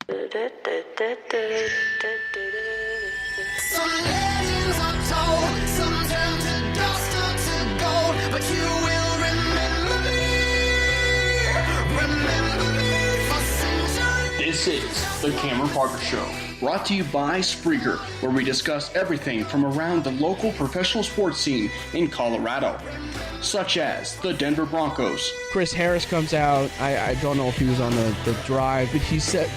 Some legends are told, some turn to dust or to gold, but you will remember me for centuries. This is the Cameron Parker Show, brought to you by Spreaker, where we discuss everything from around the local professional sports scene in Colorado, such as the Denver Broncos. Chris Harris comes out. I don't know if he was on the drive, but he said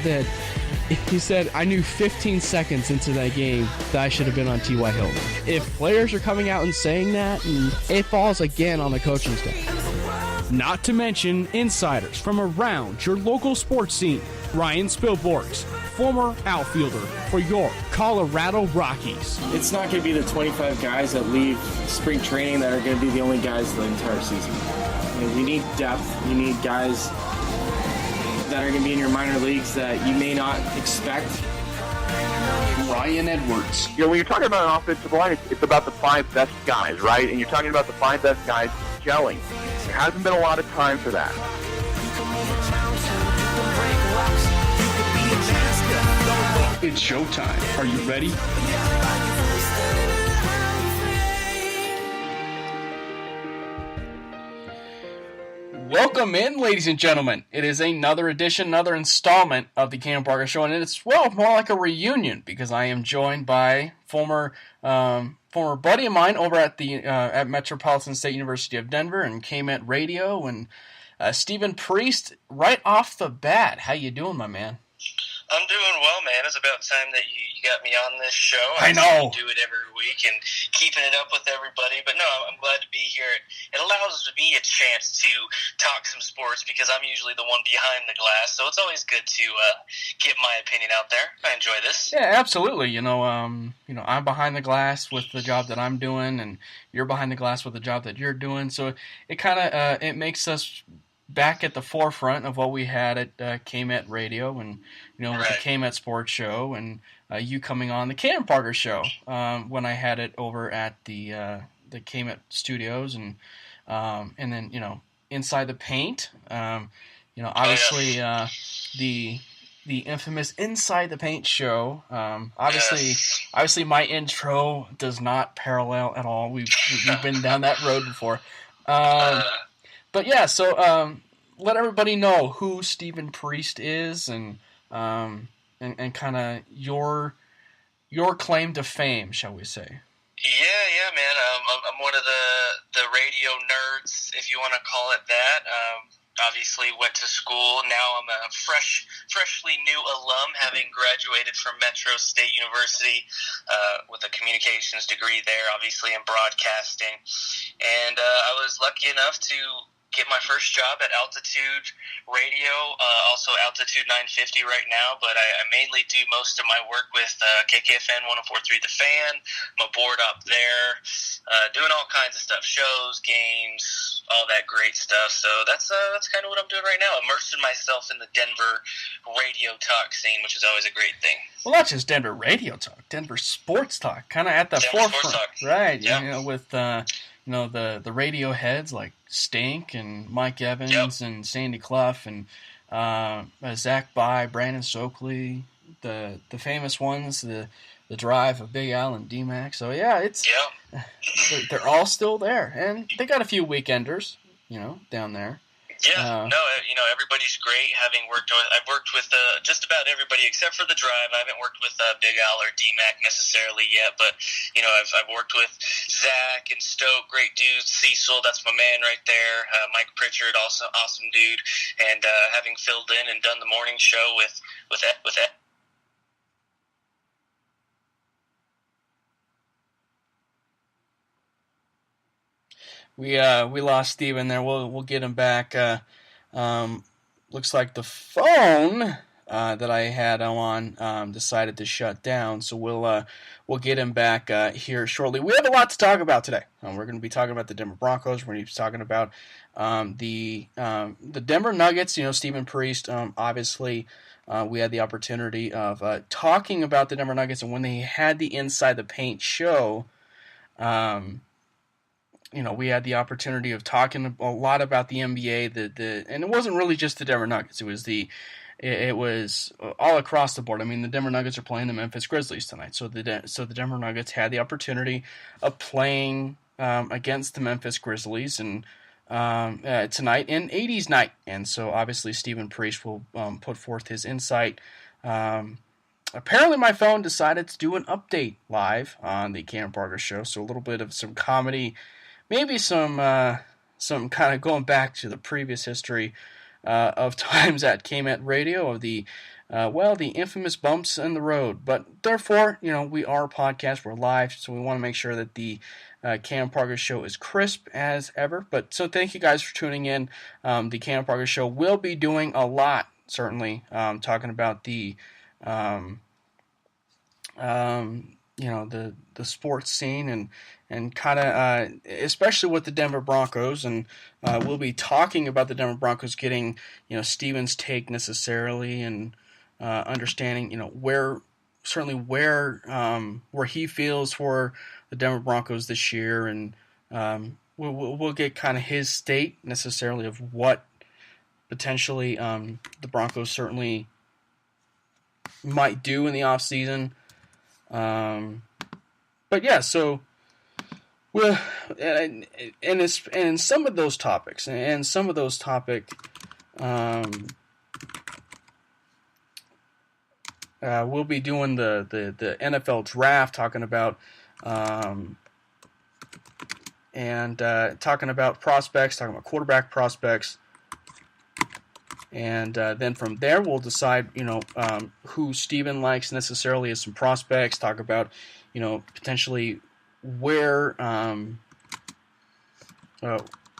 I knew 15 seconds into that game that I should have been on T.Y. Hilton. If players are coming out and saying that, it falls again on the coaching staff. Not to mention insiders from around your local sports scene. Ryan Spilborgs, former outfielder for your Colorado Rockies. It's not going to be the 25 guys that leave spring training that are going to be the only guys the entire season. We need depth. You need guys that are going to be in your minor leagues that you may not expect. Ryan Edwards. You know, when you're talking about an offensive line, it's about the five best guys, right? And you're talking about the five best guys gelling. There hasn't been a lot of time for that. It's showtime. Are you ready? Welcome in, ladies and gentlemen. It is another edition, another installment of the Cameron Parker Show, and it's, well, more like a reunion because I am joined by former buddy of mine over at the at Metropolitan State University of Denver and KMET Radio, and Stephen Priest. Right off the bat, how you doing, my man? I'm doing well, man. It's about time that you got me on this show. I know. Do it every week and keeping it up with everybody. But no, I'm glad to be here. It allows me a chance to talk some sports because I'm usually the one behind the glass. So it's always good to get my opinion out there. I enjoy this. Yeah, absolutely. I'm behind the glass with the job that I'm doing, and you're behind the glass with the job that you're doing. So it kind of it makes us back at the forefront of what we had at KMET Radio, and with the KMET Sports Show, and you coming on the Cameron Parker Show when I had it over at the KMET Studios, and then Inside the Paint. Obviously the infamous Inside the Paint show. Obviously my intro does not parallel at all. We've been down that road before. But yeah, so let everybody know who Stephen Priest is, and kind of your claim to fame, shall we say? Yeah, man. I'm one of the radio nerds, if you want to call it that. Obviously went to school. Now I'm a freshly new alum, having graduated from Metro State University with a communications degree there, obviously in broadcasting. And I was lucky enough to get my first job at Altitude Radio, also Altitude 950 right now, but I mainly do most of my work with KKFN 104.3 The Fan. I'm aboard up there, doing all kinds of stuff, shows, games, all that great stuff. So that's kind of what I'm doing right now, immersing myself in the Denver radio talk scene, which is always a great thing. Well, not just Denver radio talk, Denver sports talk, kind of at the forefront, right? Yeah. With the radio heads like Stink and Mike Evans and Sandy Clough and Zach By, Brandon Stokely, the famous ones, the drive of Big Al and D-Mac. So yeah, they're all still there, and they got a few weekenders, down there. Yeah, everybody's great. I've worked with just about everybody except for the drive. I haven't worked with Big Al or D-Mac necessarily yet, but I've worked with Zach and Stoke, great dudes. Cecil, that's my man right there. Mike Pritchard, also awesome dude. And having filled in and done the morning show with Ed. We lost Steven there. We'll get him back. Looks like the phone that I had on decided to shut down, so we'll get him back here shortly. We have a lot to talk about today. We're going to be talking about the Denver Broncos. We're going to be talking about the Denver Nuggets. Stephen Priest. Obviously, we had the opportunity of talking about the Denver Nuggets, and when they had the Inside the Paint show. We had the opportunity of talking a lot about the NBA, and it wasn't really just the Denver Nuggets. It was the it was all across the board. I mean, the Denver Nuggets are playing the Memphis Grizzlies tonight, so the Denver Nuggets had the opportunity of playing against the Memphis Grizzlies and tonight in 80s night, and so obviously Stephen Priest will put forth his insight. Apparently, my phone decided to do an update live on the Cam Parker Show, so a little bit of some comedy, maybe some kind of going back to the previous history of times at KMET Radio, of the infamous bumps in the road. But therefore, we are a podcast, we're live, so we want to make sure that the Cam Parker Show is crisp as ever. But so thank you guys for tuning in. The Cam Parker Show will be doing a lot, certainly, talking about the the sports scene and kind of especially with the Denver Broncos, and we'll be talking about the Denver Broncos getting Steven's take necessarily, and understanding where he feels for the Denver Broncos this year, and we'll get kind of his state necessarily of what potentially the Broncos certainly might do in the offseason. But yeah, so we'll and some of those topics we'll be doing the NFL draft, talking about talking about prospects, talking about quarterback prospects. And then from there, we'll decide, who Steven likes necessarily as some prospects. Talk about, potentially where,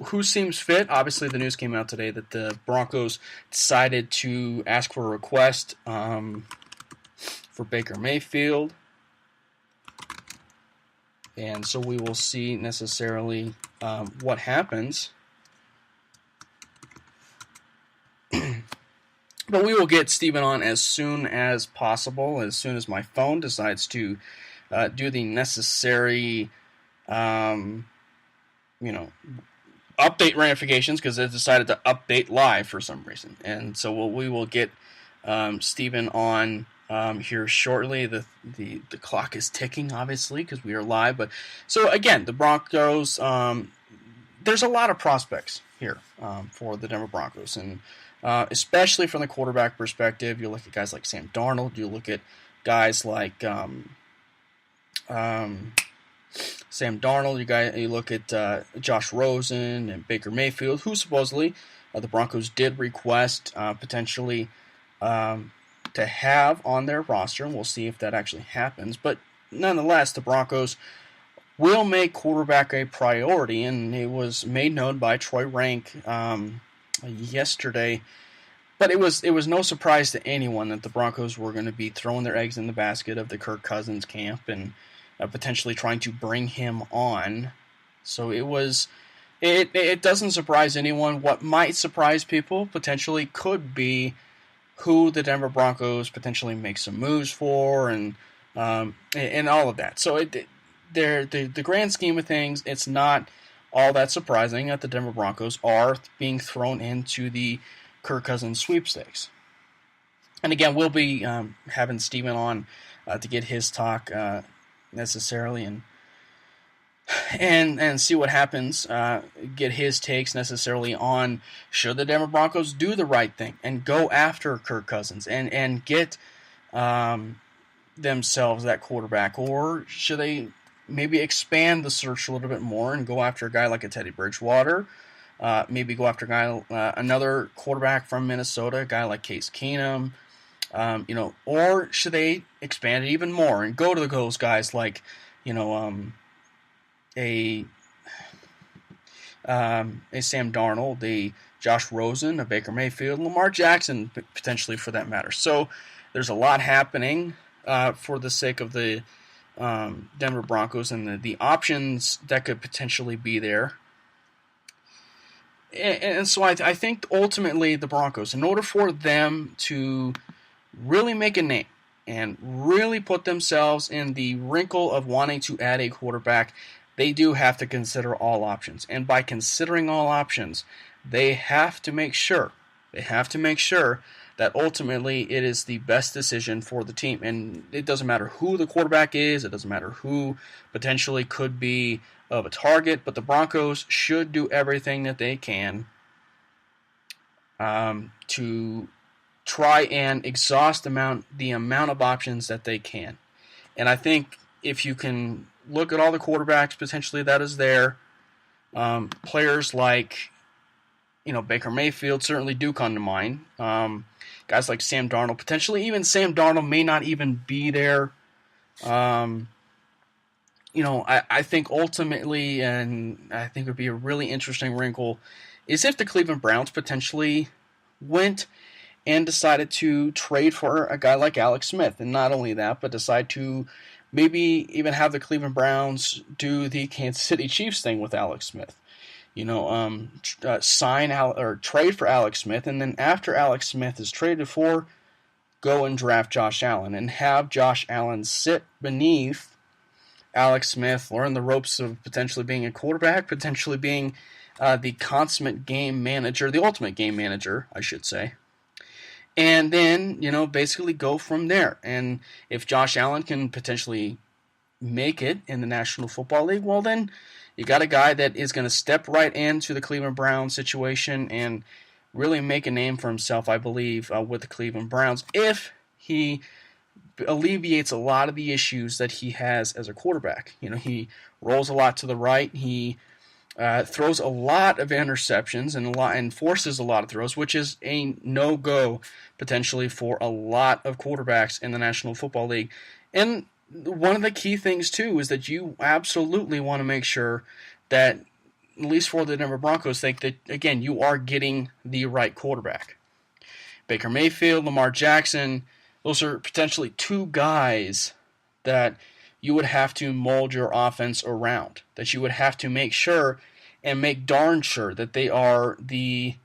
who seems fit. Obviously, the news came out today that the Broncos decided to ask for a request for Baker Mayfield. And so we will see necessarily what happens. But we will get Steven on as soon as possible, as soon as my phone decides to do the necessary, update ramifications, because it decided to update live for some reason. And so we will get Steven on here shortly. The clock is ticking, obviously, because we are live. But so again, the Broncos, there's a lot of prospects here for the Denver Broncos, and especially from the quarterback perspective. You look at guys like Sam Darnold. You look at guys like Sam Darnold. You look at Josh Rosen and Baker Mayfield, who supposedly the Broncos did request potentially to have on their roster, and we'll see if that actually happens. But nonetheless, the Broncos will make quarterback a priority, and it was made known by Troy Rank yesterday. But it was no surprise to anyone that the Broncos were going to be throwing their eggs in the basket of the Kirk Cousins camp and potentially trying to bring him on. So it doesn't surprise anyone. What might surprise people potentially could be who the Denver Broncos potentially make some moves for, and all of that. So the grand scheme of things, it's not all that surprising that the Denver Broncos are being thrown into the Kirk Cousins sweepstakes. And again, we'll be having Steven on to get his talk necessarily, and see what happens. Get his takes necessarily on should the Denver Broncos do the right thing and go after Kirk Cousins and get themselves that quarterback, or should they maybe expand the search a little bit more and go after a guy like a Teddy Bridgewater, maybe go after another quarterback from Minnesota, a guy like Case Keenum, or should they expand it even more and go to those guys like, a Sam Darnold, a Josh Rosen, a Baker Mayfield, Lamar Jackson potentially for that matter. So there's a lot happening for the sake of the Denver Broncos and the options that could potentially be there. And so I think ultimately the Broncos, in order for them to really make a name and really put themselves in the wrinkle of wanting to add a quarterback, they do have to consider all options. And by considering all options, they have to make sure that ultimately it is the best decision for the team. And it doesn't matter who the quarterback is. It doesn't matter who potentially could be of a target. But the Broncos should do everything that they can to try and exhaust the amount of options that they can. And I think if you can look at all the quarterbacks potentially that is there, players like Baker Mayfield certainly do come to mind. Guys like Sam Darnold, potentially even Sam Darnold may not even be there. I think ultimately, and I think it would be a really interesting wrinkle, is if the Cleveland Browns potentially went and decided to trade for a guy like Alex Smith. And not only that, but decide to maybe even have the Cleveland Browns do the Kansas City Chiefs thing with Alex Smith. Sign out or trade for Alex Smith, and then after Alex Smith is traded for, go and draft Josh Allen and have Josh Allen sit beneath Alex Smith, learn the ropes of potentially being a quarterback, potentially being the consummate game manager, the ultimate game manager, I should say. And then, basically go from there. And if Josh Allen can potentially make it in the National Football League, well then, you got a guy that is going to step right into the Cleveland Browns situation and really make a name for himself, I believe, with the Cleveland Browns if he alleviates a lot of the issues that he has as a quarterback. He rolls a lot to the right. He throws a lot of interceptions and forces a lot of throws, which is a no-go potentially for a lot of quarterbacks in the National Football League. And one of the key things, too, is that you absolutely want to make sure that, at least for the Denver Broncos, think that, again, you are getting the right quarterback. Baker Mayfield, Lamar Jackson, those are potentially two guys that you would have to mold your offense around, that you would have to make sure and make darn sure that they are the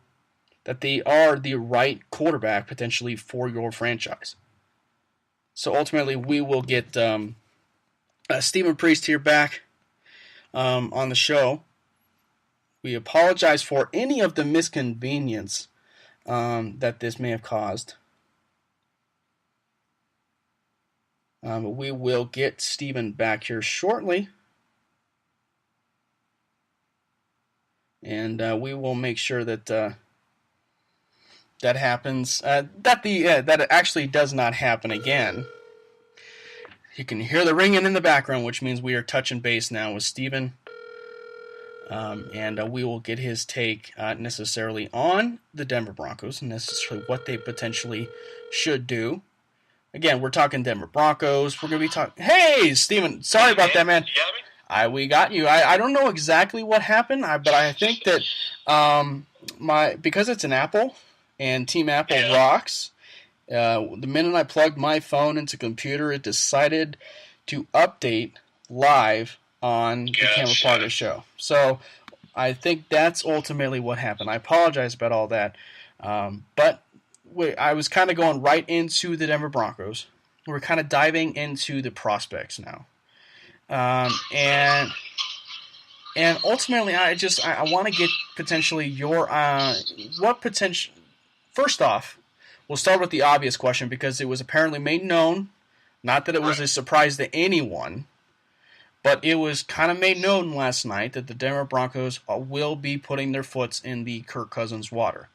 right quarterback potentially for your franchise. So ultimately, we will get Stephen Priest here back on the show. We apologize for any of the misconvenience that this may have caused. But we will get Stephen back here shortly. And we will make sure that that happens. That it actually does not happen again. You can hear the ringing in the background, which means we are touching base now with Stephen. And we will get his take necessarily on the Denver Broncos and necessarily what they potentially should do. Again, we're talking Denver Broncos. We're going to be talking... Hey, Stephen, sorry about that, man. You got me? We got you. I don't know exactly what happened, but I think that because it's an Apple and Team Apple rocks, the minute I plugged my phone into computer, it decided to update live on the Camera Parker show. So I think that's ultimately what happened. I apologize about all that. But I was kind of going right into the Denver Broncos. We're kind of diving into the prospects now. And ultimately, I want to get potentially your what potential. First off, we'll start with the obvious question because it was apparently made known, not that it was a surprise to anyone, but it was kind of made known last night that the Denver Broncos will be putting their foots in the Kirk Cousins water.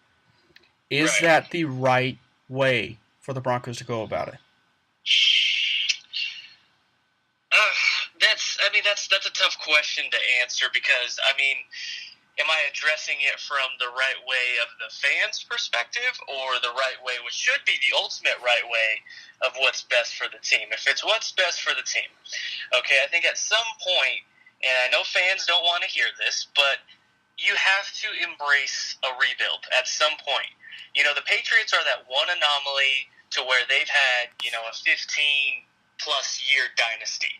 Is that the right way for the Broncos to go about it? That's a tough question to answer because, am I addressing it from the right way of the fans' perspective or the right way, which should be the ultimate right way of what's best for the team? If it's what's best for the team, okay, I think at some point, and I know fans don't want to hear this, but you have to embrace a rebuild at some point. The Patriots are that one anomaly to where they've had, a 15-plus year dynasty.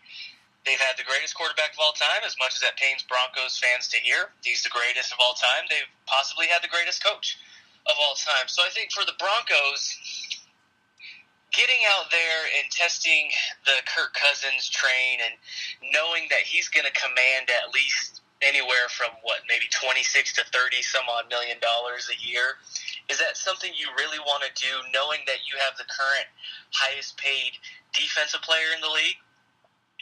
They've had the greatest quarterback of all time, as much as that pains Broncos fans to hear. He's the greatest of all time. They've possibly had the greatest coach of all time. So I think for the Broncos, getting out there and testing the Kirk Cousins train and knowing that he's going to command at least anywhere from maybe 26 to 30 some odd $1 million a year. Is that something you really want to do, knowing that you have the current highest paid defensive player in the league?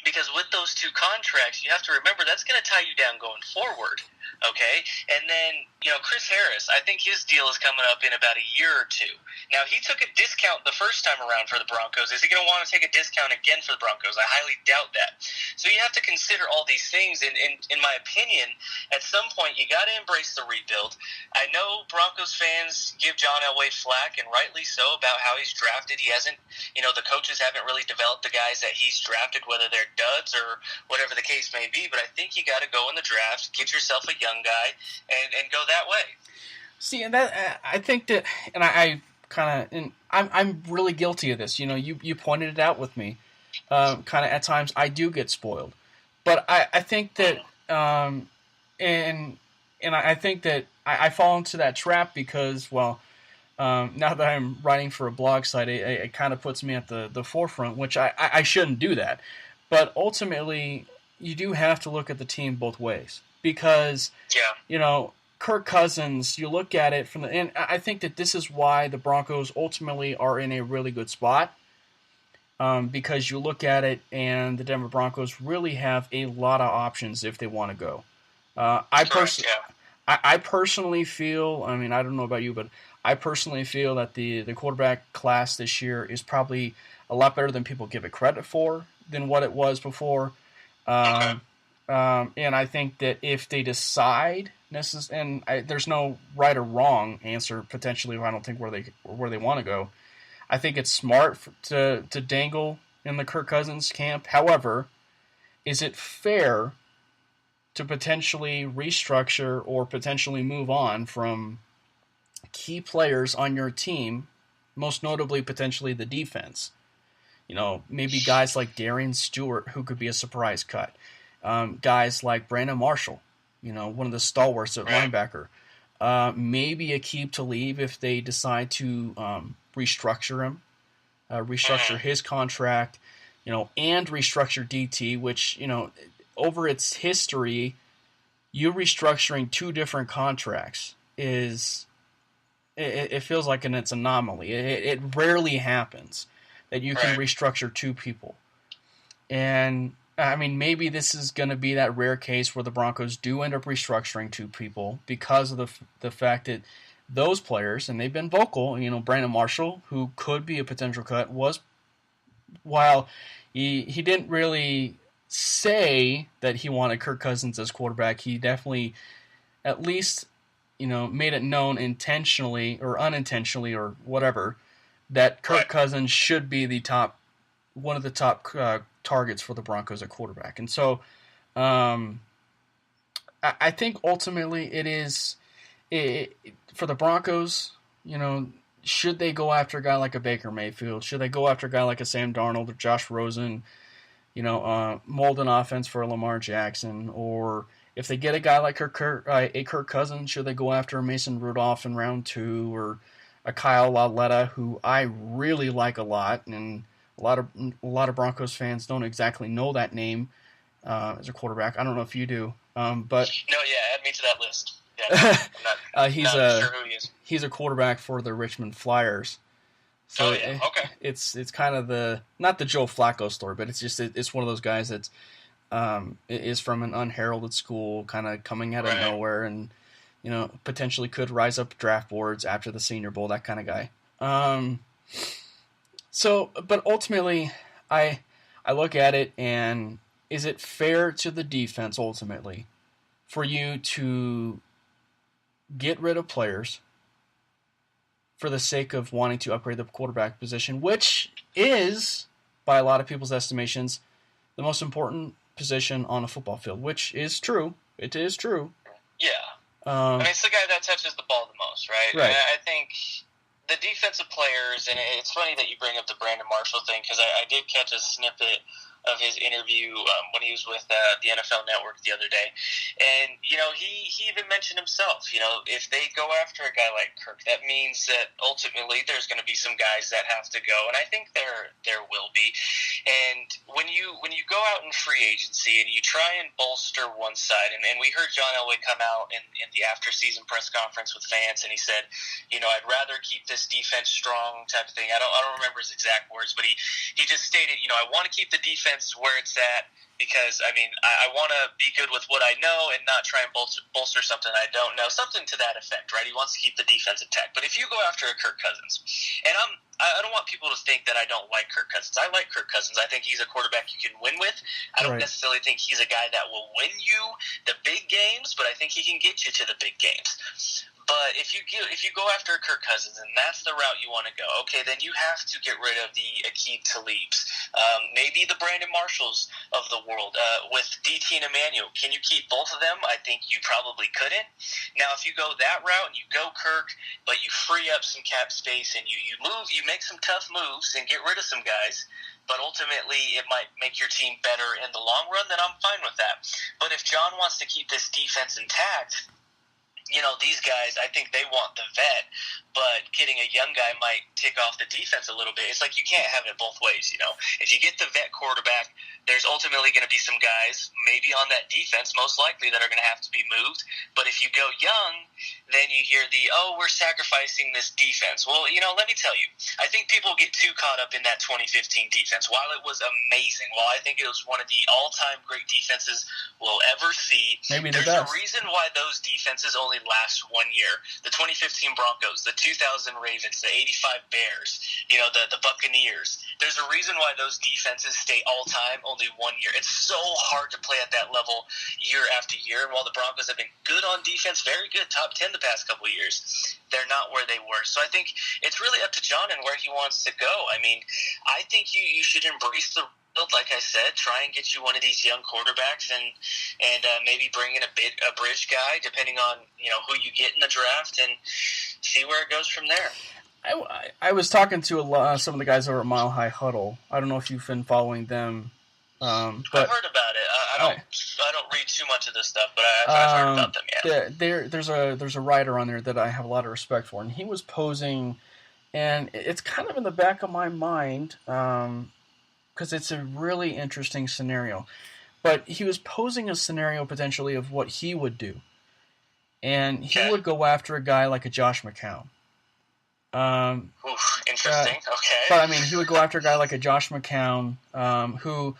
Because with those two contracts, you have to remember that's going to tie you down going forward, okay? And then, Chris Harris, I think his deal is coming up in about a year or two. Now, he took a discount the first time around for the Broncos. Is he going to want to take a discount again for the Broncos? I highly doubt that. So you have to consider all these things. And in my opinion, at some point, you got to embrace the rebuild. I know Broncos fans give John Elway flack, and rightly so, about how he's drafted. He hasn't, the coaches haven't really developed the guys that he's drafted, whether they're duds or whatever the case may be. But I think you got to go in the draft, get yourself a young guy, and go that way. See, and that I think that, and I kind of, and I'm really guilty of this. You pointed it out with me. Kind of at times I do get spoiled, but I think that, and I think that I fall into that trap because, now that I'm writing for a blog site, it kind of puts me at the forefront, which I shouldn't do that. But ultimately, you do have to look at the team both ways because, Kirk Cousins, you look at it and I think that this is why the Broncos ultimately are in a really good spot because you look at it and the Denver Broncos really have a lot of options if they want to go. I personally feel, I don't know about you, but I personally feel that the quarterback class this year is probably a lot better than people give it credit for than what it was before. And I think that if they decide, there's no right or wrong answer potentially. I don't think where they want to go. I think it's smart to dangle in the Kirk Cousins camp. However, is it fair to potentially restructure or potentially move on from key players on your team, most notably potentially the defense? Maybe guys like Darian Stewart, who could be a surprise cut. Guys like Brandon Marshall, one of the stalwarts at linebacker. Maybe a keep to leave if they decide to restructure him, restructure his contract, and restructure DT, which, over its history, you restructuring two different contracts it feels like it's an anomaly. It rarely happens that you can restructure two people. And, maybe this is going to be that rare case where the Broncos do end up restructuring two people because of the fact that those players, and they've been vocal, Brandon Marshall, who could be a potential cut, while he didn't really say that he wanted Kirk Cousins as quarterback, he definitely at least, made it known intentionally or unintentionally or whatever that Kirk Cousins should be one of the top targets for the Broncos at quarterback. And so I think ultimately for the Broncos, should they go after a guy like a Baker Mayfield? Should they go after a guy like a Sam Darnold or Josh Rosen? Mold an offense for Lamar Jackson? Or if they get a guy like Kirk Cousins, should they go after a Mason Rudolph in round 2 or a Kyle Lauletta, who I really like a lot, and a lot of Broncos fans don't exactly know that name as a quarterback. I don't know if you do, but no, add me to that list. Yeah, I'm not sure who he is. He's a quarterback for the Richmond Flyers. So okay. It's kind of not the Joe Flacco story, but it's one of those guys that is from an unheralded school, kind of coming out of nowhere, and potentially could rise up draft boards after the Senior Bowl, that kind of guy. But ultimately, I look at it, and is it fair to the defense ultimately for you to get rid of players for the sake of wanting to upgrade the quarterback position, which is, by a lot of people's estimations, the most important position on a football field, which is true. It is true. Yeah. It's the guy that touches the ball the most, right? Right. I think the defensive players, and it's funny that you bring up the Brandon Marshall thing, because I did catch a snippet of his interview when he was with the NFL Network the other day. And, he even mentioned himself, if they go after a guy like Kirk, that means that ultimately there's going to be some guys that have to go. And I think there will be. And when you go out in free agency and you try and bolster one side, and we heard John Elway come out in the after-season press conference with fans, and he said, I'd rather keep this defense strong type of thing. I don't remember his exact words, but he just stated, I want to keep the defense where it's at because, I want to be good with what I know and not try and bolster something I don't know, something to that effect, right? He wants to keep the defense intact. But if you go after a Kirk Cousins, and I don't want people to think that I don't like Kirk Cousins. I like Kirk Cousins. I think he's a quarterback you can win with. I don't necessarily think he's a guy that will win you the big games, but I think he can get you to the big games. But if you go after Kirk Cousins and that's the route you want to go, okay, then you have to get rid of the Aqib Talibs, maybe the Brandon Marshalls of the world with DT and Emmanuel. Can you keep both of them? I think you probably couldn't. Now, if you go that route and you go Kirk, but you free up some cap space and you make some tough moves and get rid of some guys, but ultimately it might make your team better in the long run, then I'm fine with that. But if John wants to keep this defense intact, these guys, I think they want the vet, but getting a young guy might tick off the defense a little bit. It's like you can't have it both ways, If you get the vet quarterback, there's ultimately going to be some guys, maybe on that defense, most likely, that are going to have to be moved. But if you go young, then you hear we're sacrificing this defense. Well, let me tell you, I think people get too caught up in that 2015 defense. While it was amazing, while I think it was one of the all-time great defenses we'll ever see, there's a reason why those defenses only last 1 year. The 2015 Broncos, the 2000 Ravens, the 85 Bears, the Buccaneers. There's a reason why those defenses stay all-time only 1 year. It's so hard to play at that level year after year. And while the Broncos have been good on defense, very good, top 10 the past couple of years, they're not where they were. So I think it's really up to John and where he wants to go. I think you should embrace the like I said, try and get you one of these young quarterbacks and maybe bring in a bridge guy, depending on who you get in the draft, and see where it goes from there. I was talking to some of the guys over at Mile High Huddle. I don't know if you've been following them, but I've heard about it. I don't read too much of this stuff, but I've heard about them. Yeah. There's a writer on there that I have a lot of respect for, and he was posing, and it's kind of in the back of my mind. Because it's a really interesting scenario. But he was posing a scenario potentially of what he would do. And he would go after a guy like a Josh McCown. Interesting. Okay. But, he would go after a guy like a Josh McCown who,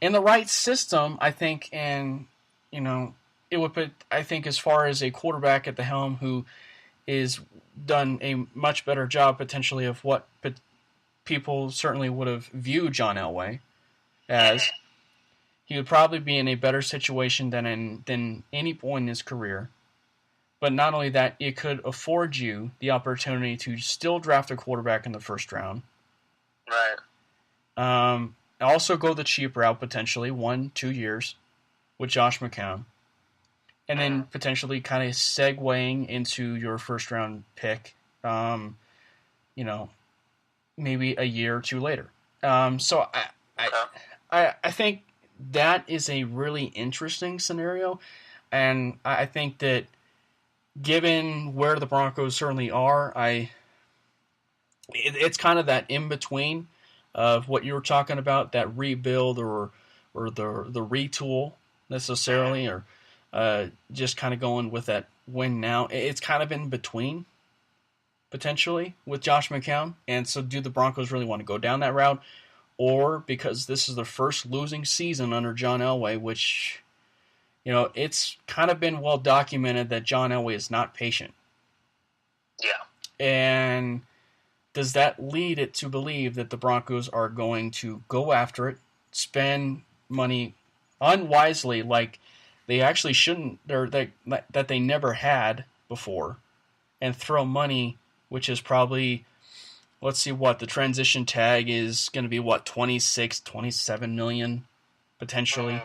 in the right system, I think, and, it would put, I think, as far as a quarterback at the helm who is done a much better job potentially of what people certainly would have viewed John Elway as, he would probably be in a better situation than any point in his career. But not only that, it could afford you the opportunity to still draft a quarterback in the first round. Right. Also go the cheap route potentially, 1-2 years with Josh McCown. And then potentially kind of segueing into your first round pick, maybe a year or two later. So I think that is a really interesting scenario, and I think that given where the Broncos certainly are, it's kind of that in between of what you were talking about, that rebuild or the retool necessarily, or just kind of going with that win now. It's kind of in between, potentially, with Josh McCown. And so do the Broncos really want to go down that route? Or because this is the first losing season under John Elway, which, it's kind of been well documented that John Elway is not patient. Yeah. And does that lead it to believe that the Broncos are going to go after it, spend money unwisely like they actually shouldn't, or that they never had before, and throw money, which is probably, let's see what, the transition tag is going to be, 26, 27 million, potentially.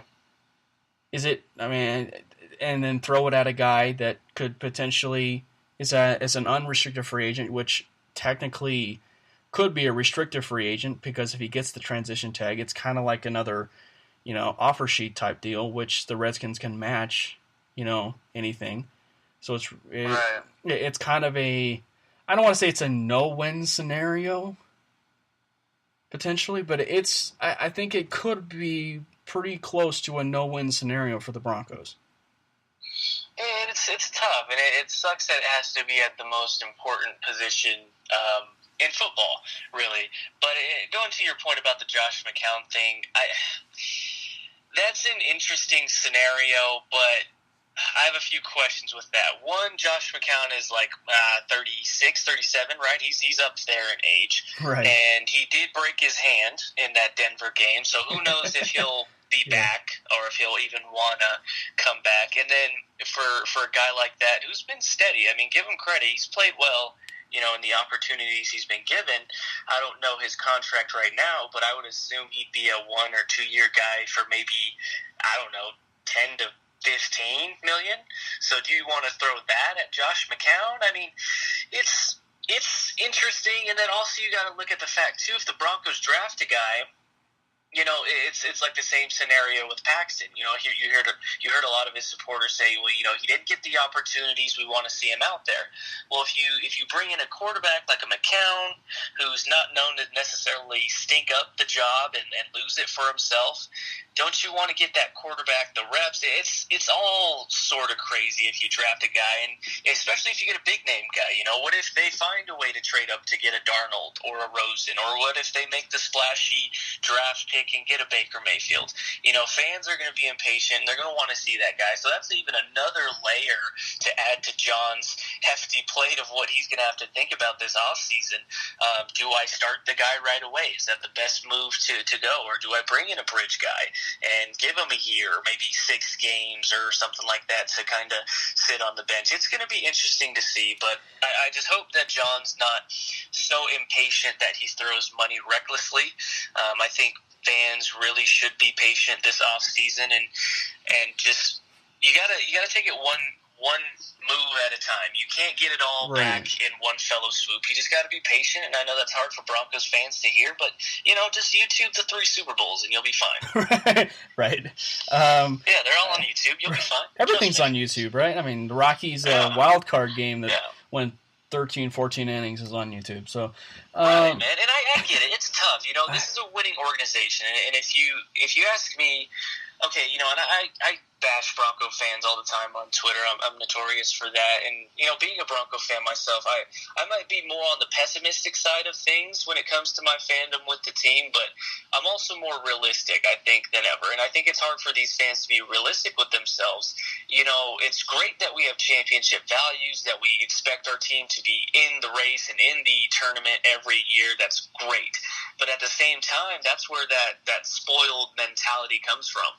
Is it, and then throw it at a guy that could potentially, is an unrestricted free agent, which technically could be a restricted free agent, because if he gets the transition tag, it's kind of like another, offer sheet type deal, which the Redskins can match, anything. So it's kind of a, I don't want to say it's a no-win scenario, potentially, but I think it could be pretty close to a no-win scenario for the Broncos. And it's tough, and it sucks that it has to be at the most important position in football, really. But going to your point about the Josh McCown thing, that's an interesting scenario, but I have a few questions with that. One, Josh McCown is like 36, 37, right? He's up there in age. Right. And he did break his hand in that Denver game, so who knows if he'll be back or if he'll even want to come back. And then for a guy like that who's been steady, I mean, give him credit. He's played well, in the opportunities he's been given. I don't know his contract right now, but I would assume he'd be a 1 or 2 year guy for maybe, 10 to 15 million. So do you want to throw that at Josh McCown? I mean, it's interesting, and then also you got to look at the fact too, if the Broncos draft a guy, it's like the same scenario with Paxton. You heard a lot of his supporters say, well, he didn't get the opportunities. We want to see him out there. Well, if you bring in a quarterback like a McCown, who's not known to necessarily stink up the job and lose it for himself, don't you want to get that quarterback the reps? It's all sort of crazy if you draft a guy, and especially if you get a big name guy. What if they find a way to trade up to get a Darnold or a Rosen, or what if they make the splashy draft pick and get a Baker Mayfield? Fans are going to be impatient, and they're going to want to see that guy. So that's even another layer to add to John's hefty plate of what he's going to have to think about this offseason. Do I start the guy right away? Is that the best move to go, or do I bring in a bridge guy and give him a year, maybe 6 games or something like that to kind of sit on the bench? It's going to be interesting to see, but I just hope that John's not so impatient that he throws money recklessly. I think fans really should be patient this off season, and just you gotta take it one move at a time. You can't get it all back in one fellow swoop. You just got to be patient, and I know that's hard for Broncos fans to hear, but just YouTube the 3 Super Bowls and you'll be fine. Right. Yeah, they're all on YouTube. You'll be fine. Everything's on YouTube, right? I mean, the Rockies wild card game that went 13, 14 innings is on YouTube. So, right, man, and I get it. It's tough. This is a winning organization, and if you ask me, okay, and I bash Bronco fans all the time on Twitter. I'm notorious for that. And, being a Bronco fan myself, I might be more on the pessimistic side of things when it comes to my fandom with the team, but I'm also more realistic, I think, than ever. And I think it's hard for these fans to be realistic with themselves. It's great that we have championship values, that we expect our team to be in the race and in the tournament every year. That's great. But at the same time, that's where that spoiled mentality comes from.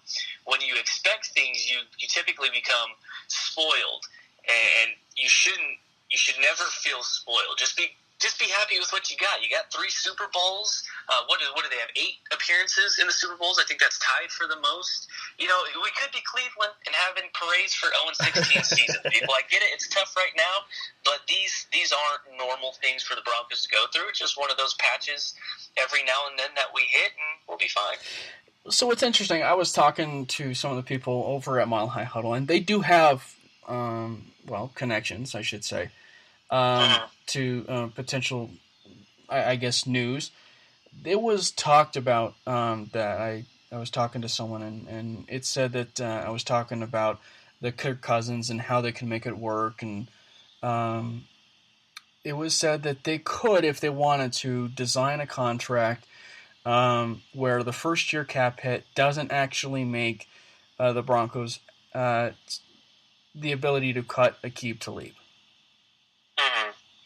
When you expect things, you typically become spoiled, and you should never feel spoiled. Just be happy with what you got. You got 3 Super Bowls. What do they have? 8 appearances in the Super Bowls. I think that's tied for the most. We could be Cleveland and having parades for 0-16 season. People, I get it. It's tough right now, but these aren't normal things for the Broncos to go through. It's just one of those patches every now and then that we hit, and we'll be fine. So it's interesting. I was talking to some of the people over at Mile High Huddle, and they do have, connections, I should say, to potential, I guess, news. It was talked about that I was talking to someone, and it said that I was talking about the Kirk Cousins and how they can make it work, and it was said that they could, if they wanted to, design a contract where the first-year cap hit doesn't actually make the Broncos the ability to cut Aqib Talib.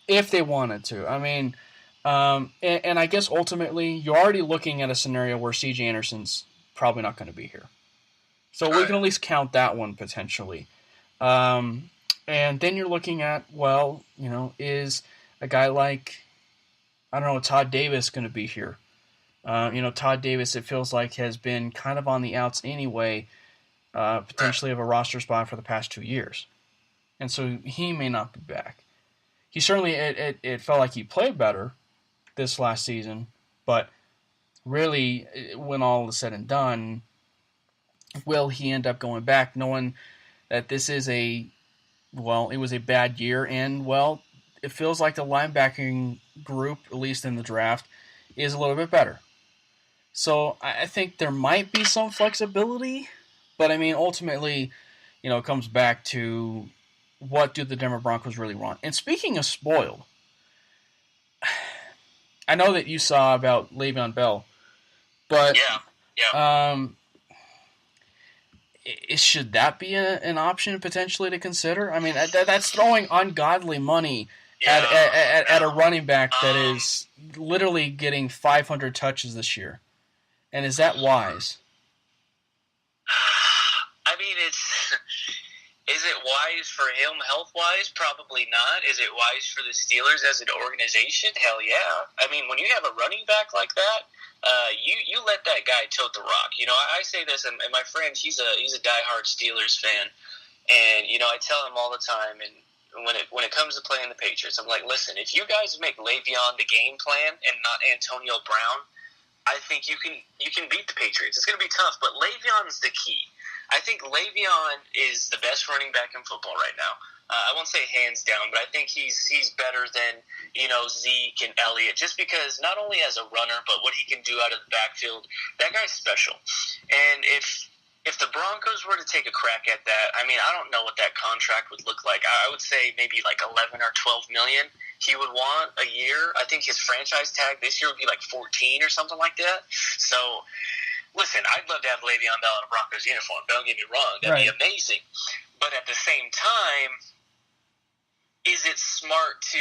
If they wanted to. I mean, and I guess ultimately you're already looking at a scenario where C.J. Anderson's probably not going to be here. So we can at least count that one potentially. And then you're looking at, is a guy like, Todd Davis going to be here? Todd Davis, it feels like, has been kind of on the outs anyway, potentially of a roster spot for the past 2 years. And so he may not be back. He certainly, it felt like he played better this last season, but really, when all is said and done, will he end up going back knowing that this is it was a bad year, and, it feels like the linebacking group, at least in the draft, is a little bit better. So I think there might be some flexibility, but I mean, ultimately, it comes back to what do the Denver Broncos really want. And speaking of spoiled, I know that you saw about Le'Veon Bell, but should that be an option potentially to consider? I mean, that's throwing ungodly money at a running back that is literally getting 500 touches this year. And is that wise? I mean, is it wise for him health-wise? Probably not. Is it wise for the Steelers as an organization? Hell yeah. I mean, when you have a running back like that, you let that guy tote the rock. I say this, and my friend, he's a diehard Steelers fan, and I tell him all the time, and when it comes to playing the Patriots, I'm like, listen, if you guys make Le'Veon the game plan and not Antonio Brown, I think you can beat the Patriots. It's going to be tough, but Le'Veon's the key. I think Le'Veon is the best running back in football right now. I won't say hands down, but I think he's better than Zeke and Elliott, just because not only as a runner, but what he can do out of the backfield. That guy's special. And if the Broncos were to take a crack at that, I mean, I don't know what that contract would look like. I would say maybe like 11 or 12 million he would want a year. I think his franchise tag this year would be like 14 or something like that. So, listen, I'd love to have Le'Veon Bell in a Broncos uniform. Don't get me wrong. That'd be amazing. But at the same time, is it smart to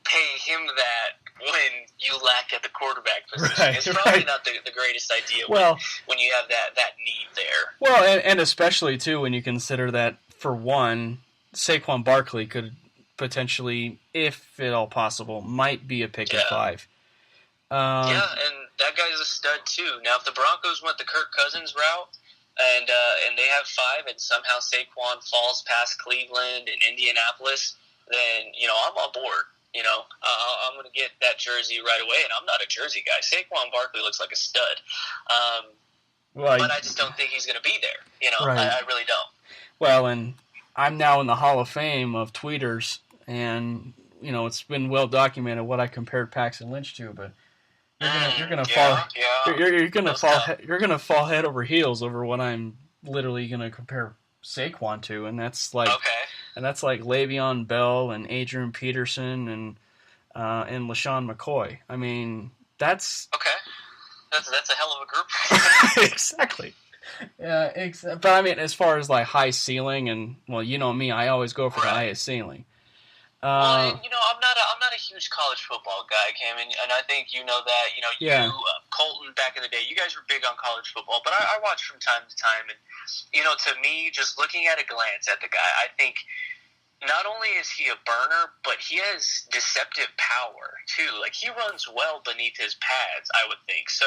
pay him that when you lack at the quarterback position? Right, it's probably not the greatest idea when you have that need there. Well, and especially, too, when you consider that, for one, Saquon Barkley could potentially, if at all possible, might be a pick at 5. And that guy's a stud, too. Now, if the Broncos went the Kirk Cousins route, and they have 5, and somehow Saquon falls past Cleveland and Indianapolis, then, I'm on board. I'm going to get that jersey right away, and I'm not a jersey guy. Saquon Barkley looks like a stud. But I just don't think he's going to be there. I really don't. Well, and I'm now in the Hall of Fame of tweeters, and, it's been well documented what I compared Paxton Lynch to, but you're gonna fall head over heels over what I'm literally gonna compare Saquon to, and that's like Le'Veon Bell and Adrian Peterson and LaShawn McCoy. I mean, that's a hell of a group. Exactly. Yeah, but I mean, as far as like high ceiling, and well, me, I always go for the highest ceiling. I'm not a huge college football guy, Cam, and I think you know that. Colton, back in the day, you guys were big on college football, but I watch from time to time, and to me, just looking at a glance at the guy, I think not only is he a burner, but he has deceptive power too. Like, he runs well beneath his pads, I would think. So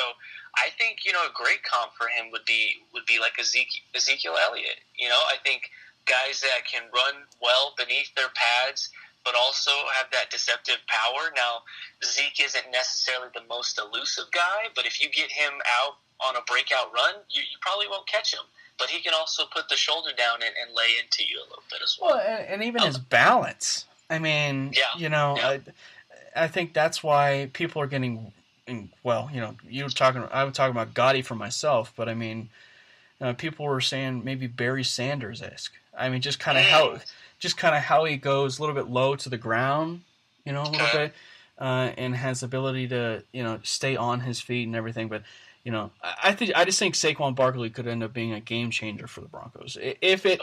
I think a great comp for him would be like Ezekiel Elliott. I think guys that can run well beneath their pads, but also have that deceptive power. Now, Zeke isn't necessarily the most elusive guy, but if you get him out on a breakout run, you probably won't catch him. But he can also put the shoulder down and lay into you a little bit as well. Well, and even his balance. I mean, I think that's why people are getting. Well, I was talking about Gotti for myself, but I mean, people were saying maybe Barry Sanders-esque. I mean, just kind of how he goes a little bit low to the ground, a little bit, and has the ability to, stay on his feet and everything. But, I just think Saquon Barkley could end up being a game changer for the Broncos if it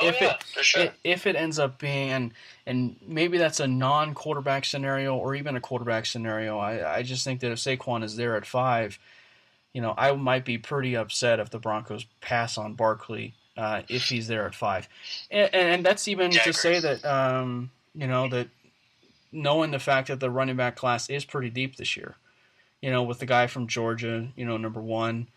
ends up being, and maybe that's a non-quarterback scenario or even a quarterback scenario. I just think that if Saquon is there at 5, I might be pretty upset if the Broncos pass on Barkley. If he's there at 5, and that's even to say that that knowing the fact that the running back class is pretty deep this year, with the guy from Georgia, number 1,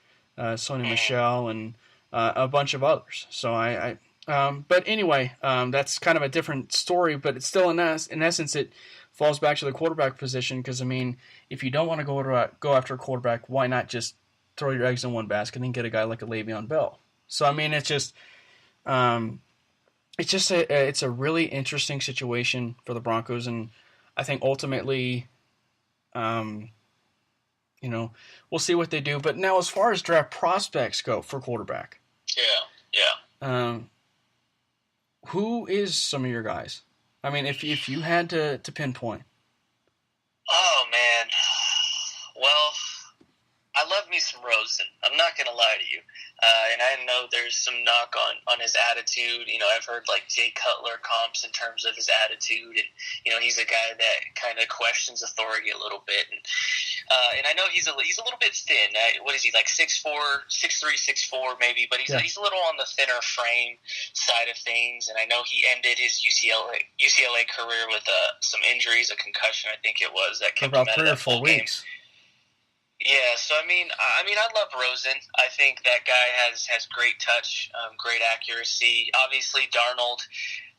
Sonny Michel, and a bunch of others. So but anyway, that's kind of a different story, but it's still in essence it falls back to the quarterback position, because I mean, if you don't want to go after a quarterback, why not just throw your eggs in one basket and get a guy like a Le'Veon Bell? So I mean, it's a really interesting situation for the Broncos, and I think ultimately, we'll see what they do. But now, as far as draft prospects go for quarterback, Yeah. who is some of your guys? I mean, if you had to pinpoint. Oh, man. Well, I love me some Rosen. I'm not going to lie to you. And I know there's some knock on his attitude. I've heard like Jay Cutler comps in terms of his attitude. And, he's a guy that kind of questions authority a little bit. And I know he's a little bit thin. What is he, like 6'4", 6'3", 6'4", maybe? But he's a little on the thinner frame side of things. And I know he ended his UCLA career with some injuries, a concussion, I think it was, that kept him out of that full game. Yeah, so I mean, I love Rosen. I think that guy has great touch, great accuracy. Obviously, Darnold,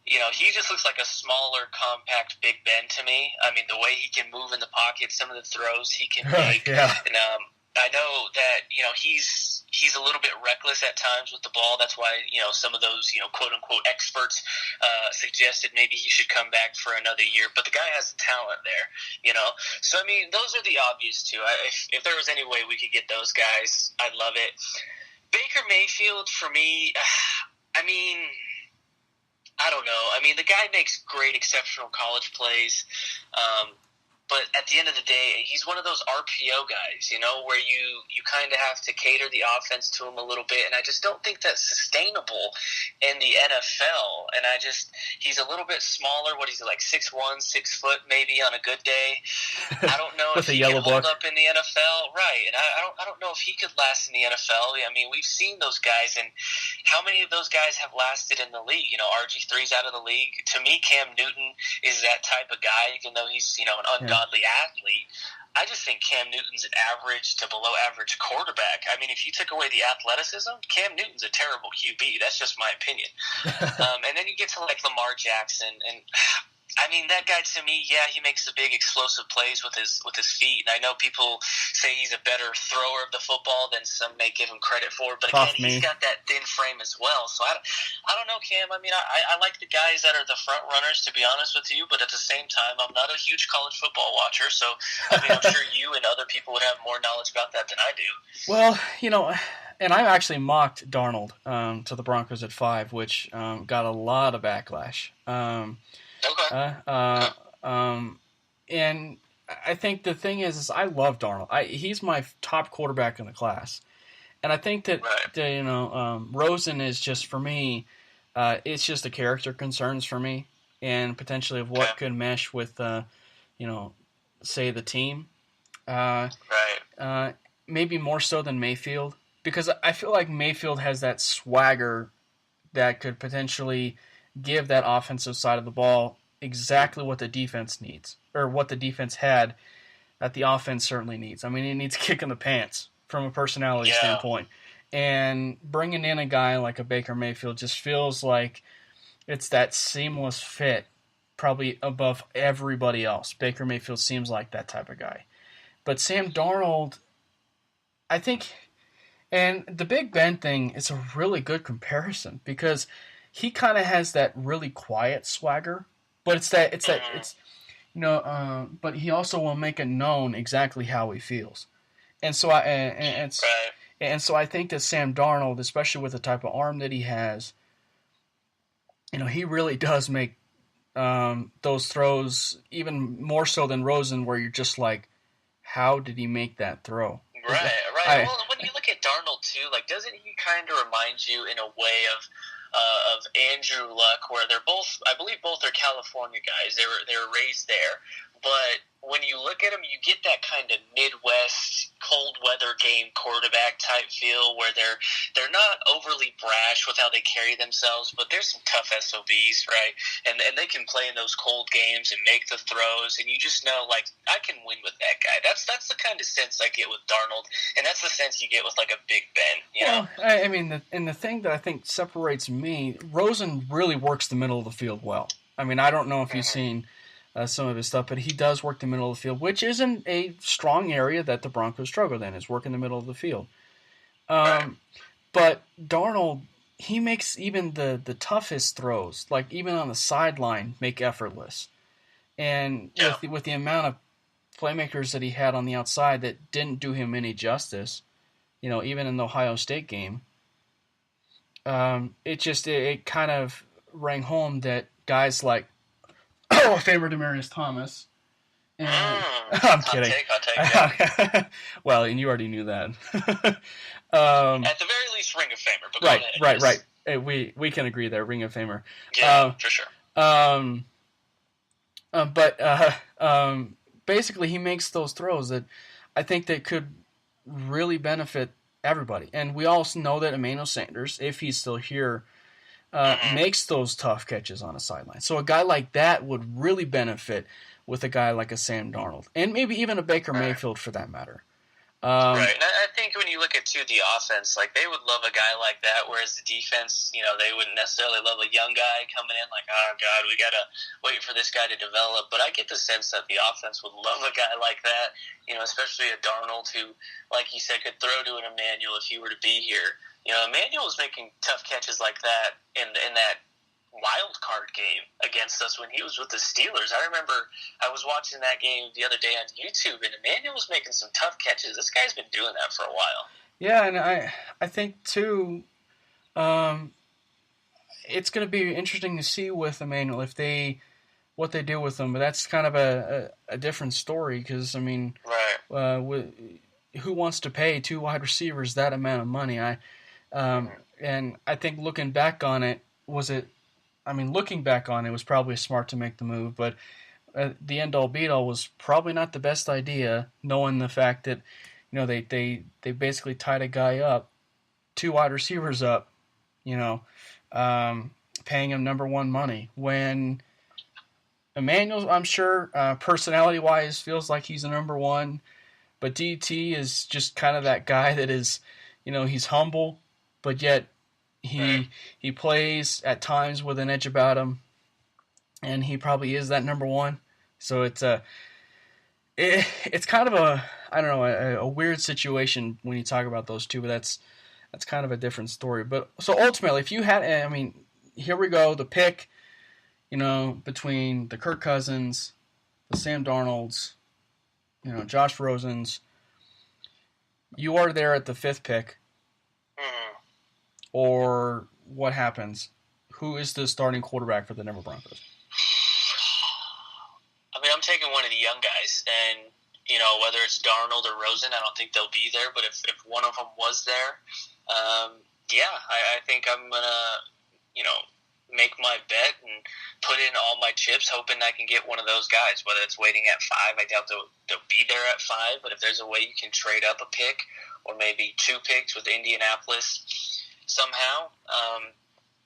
he just looks like a smaller, compact Big Ben to me. I mean, the way he can move in the pocket, some of the throws he can make. Yeah. And I know that he's a little bit reckless at times with the ball. That's why some of those quote unquote experts suggested maybe he should come back for another year. But the guy has the talent there, So I mean, those are the obvious two. If there was any way we could get those guys, I'd love it. Baker Mayfield for me, I mean, I don't know. I mean, the guy makes great, exceptional college plays. But at the end of the day, he's one of those RPO guys, where you kind of have to cater the offense to him a little bit. And I just don't think that's sustainable in the NFL. And he's a little bit smaller. What is he, like 6'1", 6 foot maybe on a good day? I don't know if he can hold up in the NFL. Right. And I don't know if he could last in the NFL. I mean, we've seen those guys, and how many of those guys have lasted in the league? RG3's out of the league. To me, Cam Newton is that type of guy, even though he's, an ungodly athlete. I just think Cam Newton's an average to below average quarterback. I mean, if you took away the athleticism, Cam Newton's a terrible QB. That's just my opinion. And then you get to like Lamar Jackson, and I mean, that guy to me, he makes the big explosive plays with his feet. And I know people say he's a better thrower of the football than some may give him credit for. But again, he's got that thin frame as well. So I don't know, Cam. I mean, I like the guys that are the front runners, to be honest with you. But at the same time, I'm not a huge college football watcher. So I mean, I'm sure you and other people would have more knowledge about that than I do. Well, and I actually mocked Darnold to the Broncos at 5, which got a lot of backlash. Okay. And I think the thing is I love Darnold. He's my top quarterback in the class, and I think that Rosen is just, for me, it's just the character concerns for me, and potentially of what could mesh with, say the team. Maybe more so than Mayfield, because I feel like Mayfield has that swagger that could potentially give that offensive side of the ball exactly what the defense needs, or what the defense had that the offense certainly needs. I mean, it needs a kick in the pants from a personality standpoint. And bringing in a guy like a Baker Mayfield just feels like it's that seamless fit, probably above everybody else. Baker Mayfield seems like that type of guy. But Sam Darnold, I think, and the Big Ben thing is a really good comparison, because he kind of has that really quiet swagger, but but he also will make it known exactly how he feels, and so I think that Sam Darnold, especially with the type of arm that he has, he really does make those throws even more so than Rosen, where you're just like, how did he make that throw? Right. Well, when you look at Darnold too, like, doesn't he kind of remind you in a way of Andrew Luck, where I believe both are California guys. They were raised there, but when you look at them, you get that kind of Midwest cold weather game quarterback type feel, where they're not overly brash with how they carry themselves, but they're some tough SOBs, right? And they can play in those cold games and make the throws, and you just know, like, I can win with that guy. That's the kind of sense I get with Darnold, and that's the sense you get with like a Big Ben. Well, I mean, the thing that I think separates me, Rosen really works the middle of the field well. I mean, I don't know if you've seen some of his stuff, but he does work the middle of the field, which isn't a strong area that the Broncos struggle in, is working the middle of the field. But Darnold, he makes even the toughest throws, like even on the sideline, make effortless. And with the amount of playmakers that he had on the outside that didn't do him any justice. Even in the Ohio State game, it kind of rang home that guys like Famer Demaryius Thomas. And, I'm kidding. Hot take, yeah. Well, and you already knew that. At the very least, Ring of Famer. But Right. Hey, we can agree there, Ring of Famer. Yeah, for sure. Basically, he makes those throws that I think that could really benefit everybody. And we also know that Emmanuel Sanders, if he's still here, makes those tough catches on a sideline. So a guy like that would really benefit with a guy like a Sam Darnold, and maybe even a Baker Mayfield for that matter. Right, and I think when you look at, too, the offense, like, they would love a guy like that, whereas the defense, they wouldn't necessarily love a young guy coming in like, oh, God, we got to wait for this guy to develop. But I get the sense that the offense would love a guy like that, especially a Darnold who, like you said, could throw to an Emmanuel if he were to be here. Emmanuel was making tough catches like that in that wild card game against us when he was with the Steelers. I remember I was watching that game the other day on YouTube, and Emmanuel was making some tough catches. This guy's been doing that for a while. Yeah, and I think, too, it's going to be interesting to see with Emmanuel what they do with him. But that's kind of a different story because, right. Who wants to pay two wide receivers that amount of money? And I think looking back on it, looking back on it, was probably smart to make the move, but the end-all be-all was probably not the best idea, knowing the fact that, they basically tied a guy up, two wide receivers up, paying him number one money. When Emmanuel, I'm sure, personality-wise, feels like he's a number one, but DT is just kind of that guy that is, he's humble, but yet he plays at times with an edge about him, and he probably is that number one. So it's kind of a weird situation when you talk about those two, but that's kind of a different story. But so ultimately, if you had, here we go, the pick, between the Kirk Cousins, the Sam Darnolds, Josh Rosen's, you are there at the fifth pick. Or what happens? Who is the starting quarterback for the Denver Broncos? I'm taking one of the young guys, and whether it's Darnold or Rosen, I don't think they'll be there. But if one of them was there, I think I'm gonna make my bet and put in all my chips, hoping I can get one of those guys. Whether it's waiting at 5, I doubt they'll be there at 5. But if there's a way you can trade up a pick, or maybe 2 picks with Indianapolis somehow,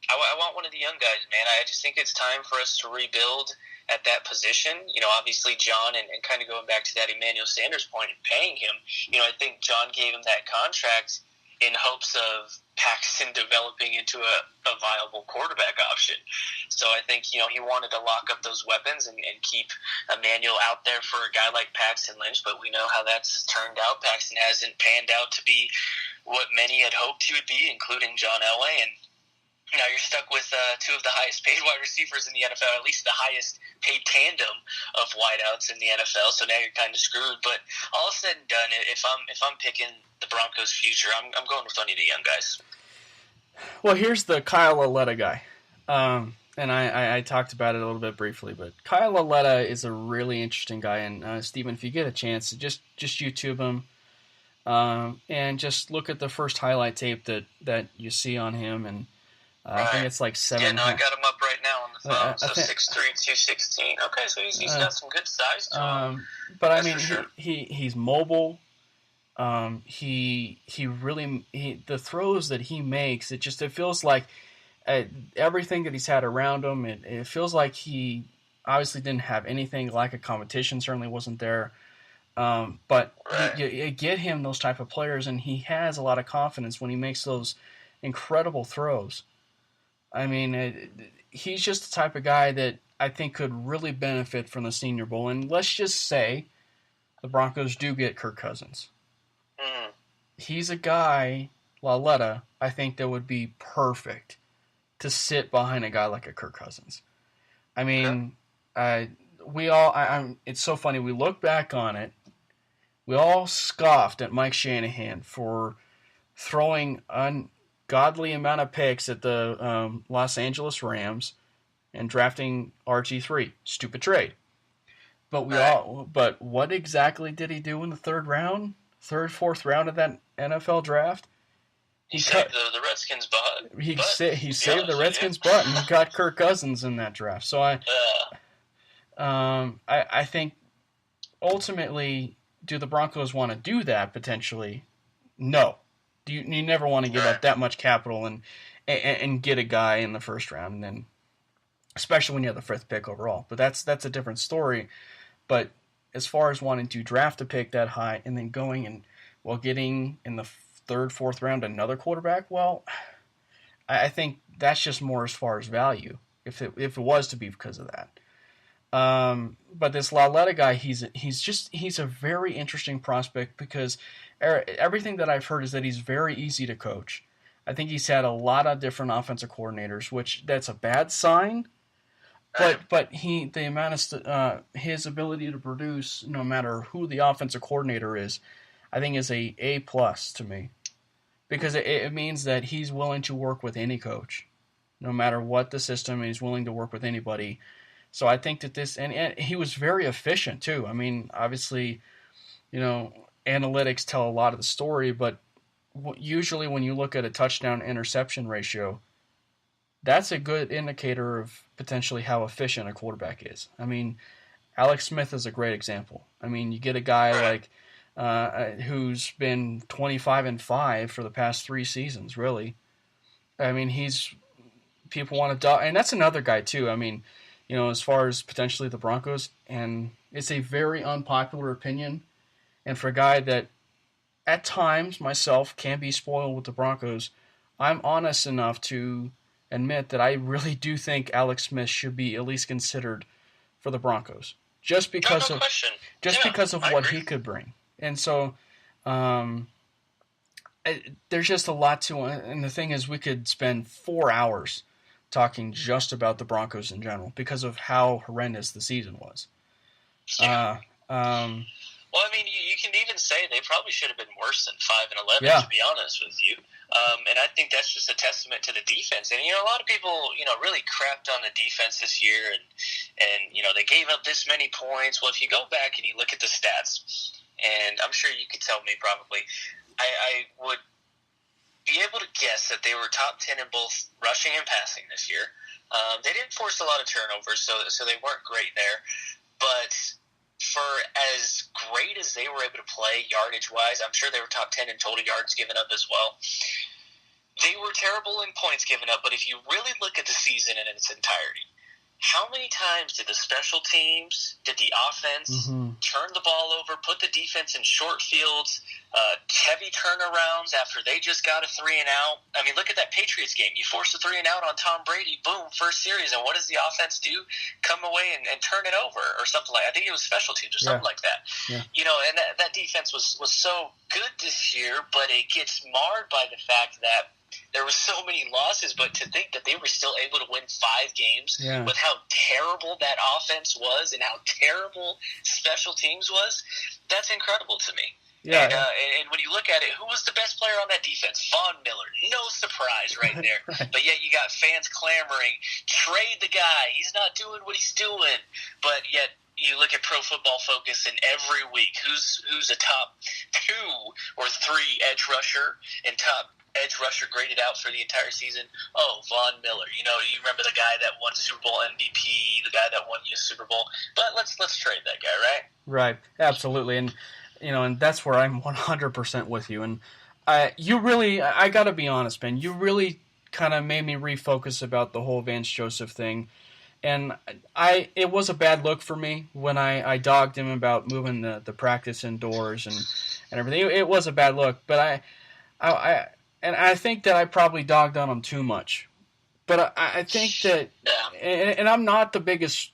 I want one of the young guys, man. I just think it's time for us to rebuild at that position. Obviously John, and kind of going back to that Emmanuel Sanders point and paying him, I think John gave him that contract in hopes of Paxton developing into a viable quarterback option. So I think, he wanted to lock up those weapons and keep Emmanuel out there for a guy like Paxton Lynch, but we know how that's turned out. Paxton hasn't panned out to be what many had hoped he would be, including John Elway, and now you're stuck with 2 of the highest paid wide receivers in the NFL, at least the highest paid tandem of wideouts in the NFL. So now you're kind of screwed. But all said and done, if I'm picking the Broncos' future, I'm going with one of the young guys. Well, here's the Kyle Lauletta guy, and I talked about it a little bit briefly. But Kyle Lauletta is a really interesting guy, and Stephen, if you get a chance, just YouTube him. And just look at the first highlight tape that you see on him, and I think it's like 7. Yeah, no, I got him up right now on the phone. So 6'3", 216. Okay, so he's got some good size to him. But sure. he's mobile. He really the throws that he makes, it feels like everything that he's had around him. It feels like he obviously didn't have anything like a competition. Certainly wasn't there. But you get him those type of players, and he has a lot of confidence when he makes those incredible throws. He's just the type of guy that I think could really benefit from the Senior Bowl. And let's just say the Broncos do get Kirk Cousins. Mm. He's a guy, Lauletta, I think that would be perfect to sit behind a guy like a Kirk Cousins. it's so funny. We look back on it. We all scoffed at Mike Shanahan for throwing ungodly amount of picks at the Los Angeles Rams and drafting RG3. Stupid trade. But what exactly did he do in the fourth round of that NFL draft? He saved the Redskins' butt. He saved the Redskins' butt, and he got Kirk Cousins in that draft. So I think ultimately, do the Broncos want to do that potentially? No. You never want to give up that much capital and get a guy in the first round, and then especially when you have the fifth pick overall. But that's a different story. But as far as wanting to draft a pick that high and then going and getting in the third, fourth round another quarterback, well, I think that's just more as far as value, if it was to be because of that. But this Lauletta guy, he's a very interesting prospect because everything that I've heard is that he's very easy to coach. I think he's had a lot of different offensive coordinators, which that's a bad sign. But the amount of his ability to produce, no matter who the offensive coordinator is, I think is a plus to me, because it means that he's willing to work with any coach, no matter what the system. He's willing to work with anybody. So I think that and he was very efficient too. I mean, obviously, analytics tell a lot of the story, but usually when you look at a touchdown interception ratio, that's a good indicator of potentially how efficient a quarterback is. I mean, Alex Smith is a great example. I mean, you get a guy like who's been 25-5 for the past 3 seasons, really. I mean, people want to, and that's another guy too. I mean, as far as potentially the Broncos, and it's a very unpopular opinion, and for a guy that at times myself can be spoiled with the Broncos, I'm honest enough to admit that I really do think Alex Smith should be at least considered for the Broncos, just because of what he could bring. And so there's just a lot to it. And the thing is, we could spend 4 hours talking just about the Broncos in general because of how horrendous the season was. Yeah. Well, I mean, you can even say they probably should have been worse than 5-11, to be honest with you. And I think that's just a testament to the defense. And, a lot of people, really crapped on the defense this year, and they gave up this many points. Well, if you go back and you look at the stats, and I'm sure you could tell me probably, I would be able to guess that they were top 10 in both rushing and passing this year. They didn't force a lot of turnovers, so they weren't great there. But for as great as they were able to play yardage-wise, I'm sure they were top 10 in total yards given up as well. They were terrible in points given up, but if you really look at the season in its entirety, how many times did the special teams, did the offense turn the ball over, put the defense in short fields, heavy turnarounds after they just got a 3-and-out? I mean, look at that Patriots game. You force a 3-and-out on Tom Brady, boom, first series, and what does the offense do? Come away and turn it over or something like that. I think it was special teams or something like that. Yeah. And that defense was so good this year, but it gets marred by the fact that there were so many losses, but to think that they were still able to win 5 games with how terrible that offense was and how terrible special teams was, that's incredible to me. Yeah. And when you look at it, who was the best player on that defense? Von Miller. No surprise right there. Right. But yet you got fans clamoring, trade the guy. He's not doing what he's doing. But yet you look at Pro Football Focus, and every week, who's a top 2 or 3 edge rusher and top edge rusher graded out for the entire season? Oh, Von Miller. You remember the guy that won Super Bowl MVP, the guy that won you a Super Bowl. But let's trade that guy, right? Right, absolutely. And and that's where I'm 100% with you. And I got to be honest, man, you really kind of made me refocus about the whole Vance Joseph thing. And it was a bad look for me when I dogged him about moving the practice indoors and everything. It was a bad look, but I think that I probably dogged on him too much. But I think that, and I'm not the biggest,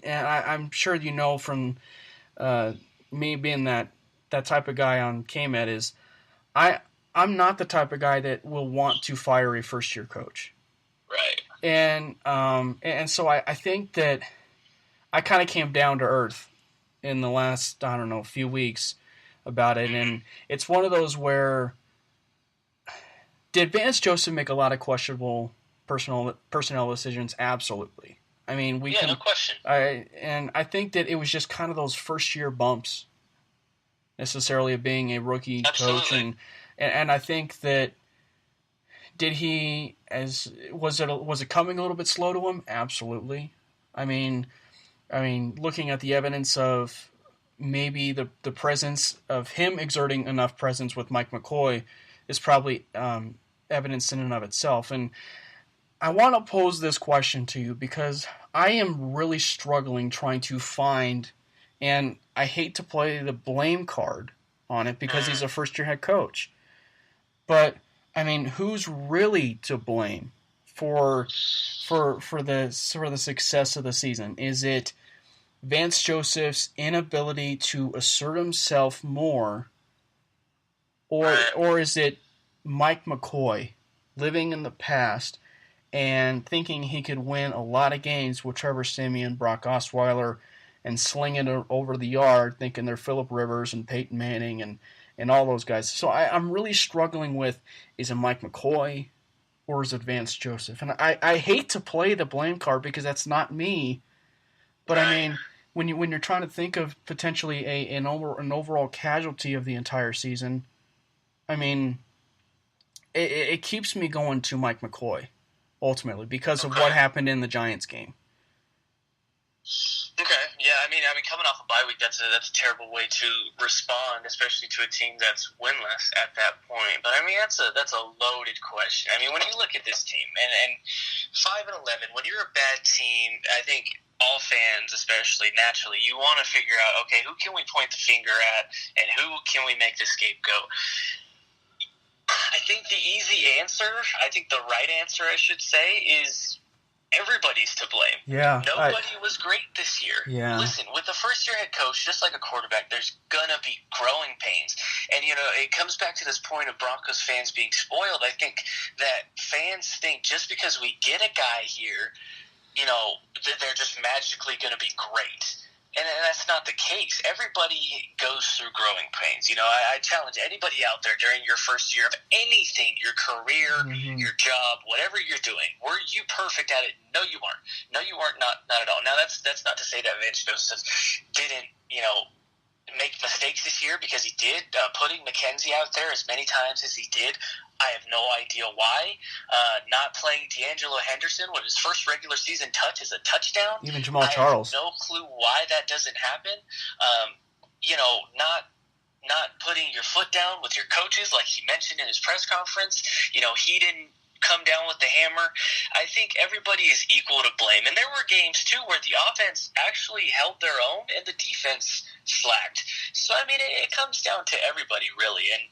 and I'm sure from me being that type of guy on KMED is, I'm not the type of guy that will want to fire a first-year coach. Right. And so I think that I kind of came down to earth in the last, I don't know, few weeks about it. And it's one of those where, did Vance Joseph make a lot of questionable personnel decisions? Absolutely. I mean, no question. And I think that it was just kind of those first-year bumps, necessarily of being a rookie coach. And I think that, was it coming a little bit slow to him? Absolutely. I mean, looking at the evidence of maybe the presence of him exerting enough presence with Mike McCoy is probably evidence in and of itself. And I want to pose this question to you because I am really struggling trying to find, and I hate to play the blame card on it because he's a first-year head coach, but I mean, who's really to blame for the success of the season? Is it Vance Joseph's inability to assert himself more, or is it Mike McCoy living in the past and thinking he could win a lot of games with Trevor Siemian, Brock Osweiler, and slinging it over the yard, thinking they're Phillip Rivers and Peyton Manning and all those guys? So I'm really struggling with, is it Mike McCoy or is it Vance Joseph? And I hate to play the blame card because that's not me, but I mean, when you're trying to think of potentially an overall casualty of the entire season, I mean, it keeps me going to Mike McCoy ultimately because of what happened in the Giants game. Okay, yeah, I mean, coming off a bye week, that's a terrible way to respond, especially to a team that's winless at that point. But I mean, that's a loaded question. I mean, when you look at this team and 5-11, when you're a bad team, I think all fans, especially naturally, you want to figure out, okay, who can we point the finger at, and who can we make the scapegoat? I think the easy answer, the right answer, I should say, is everybody's to blame. Yeah. Nobody was great this year. Yeah. Listen, with a first-year head coach, just like a quarterback, there's going to be growing pains. And, it comes back to this point of Broncos fans being spoiled. I think that fans think just because we get a guy here, that they're just magically going to be great. And that's not the case. Everybody goes through growing pains. I challenge anybody out there during your first year of anything, your career, your job, whatever you're doing. Were you perfect at it? No, you weren't. No, you weren't. Not at all. Now, that's not to say that Vance Joseph didn't, make mistakes this year, because he did. Putting McKenzie out there as many times as he did, I have no idea why. Not playing D'Angelo Henderson when his first regular season touch is a touchdown. Even Jamal Charles. I have no clue why that doesn't happen. Not putting your foot down with your coaches, like he mentioned in his press conference. He didn't come down with the hammer. I think everybody is equal to blame. And there were games, too, where the offense actually held their own and the defense slacked. So, I mean, it comes down to everybody, really. And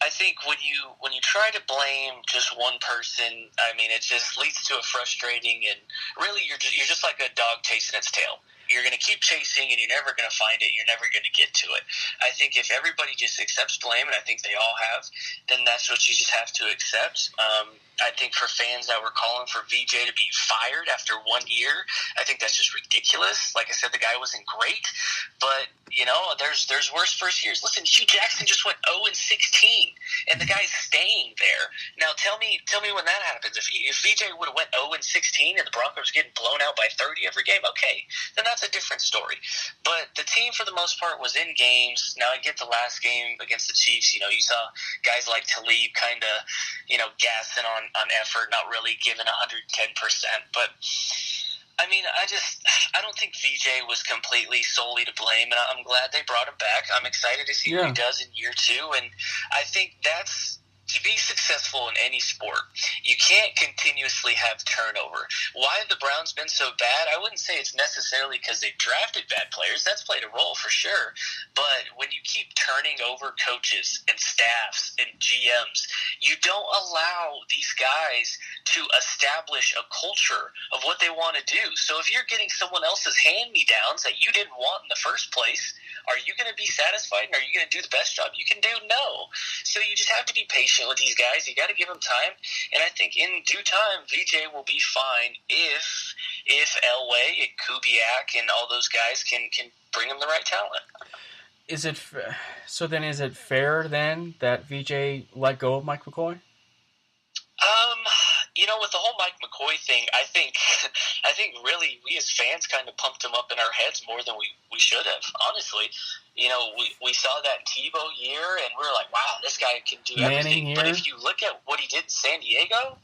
I think when you try to blame just one person, I mean, it just leads to a frustrating, and really you're just like a dog chasing its tail. You're going to keep chasing, and you're never going to find it. You're never going to get to it. I think if everybody just accepts blame, and I think they all have, then that's what you just have to accept. I think for fans that were calling for VJ to be fired after 1 year, I think that's just ridiculous. Like I said, the guy wasn't great, but there's worse first years. Listen, Hugh Jackson just went 0-16, and the guy's staying there. Now tell me when that happens. If VJ would have went 0-16 and the Broncos were getting blown out by 30 every game, okay, then that's a different story. But the team for the most part was in games. Now I get the last game against the Chiefs. You saw guys like Talib kind of gassing on effort, not really giving 110%. But I mean, I don't think VJ was completely solely to blame, and I'm glad they brought him back. I'm excited to see what he does in year 2, and I think that's to be successful in any sport. You can't continuously have turnover. Why have the Browns been so bad? I wouldn't say it's necessarily because they drafted bad players. That's played a role for sure. But when you keep turning over coaches and staffs and GMs, you don't allow these guys to establish a culture of what they want to do. So if you're getting someone else's hand-me-downs that you didn't want in the first place, Are you going to be satisfied, and are you going to do the best job you can do? No. So you just have to be patient with these guys. You got to give them time, and I think in due time, VJ will be fine if Elway and Kubiak and all those guys can bring him the right talent. Is it fair then that VJ let go of Mike McCoy? With the whole Mike McCoy thing, I think really we as fans kind of pumped him up in our heads more than we should have. Honestly, we saw that Tebow year, and we were like, wow, this guy can do everything. Manning But year. if you look at what he did in San Diego,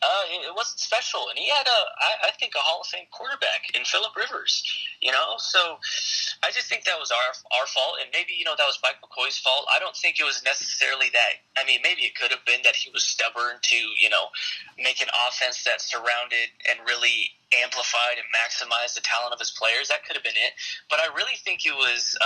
it wasn't special. And he had I think, a Hall of Fame quarterback in Phillip Rivers. So I just think that was our fault, and maybe that was Mike McCoy's fault. I don't think it was necessarily that. I mean, maybe it could have been that he was stubborn to make an offense that surrounded and really amplified and maximized the talent of his players. That could have been it. But I really think it was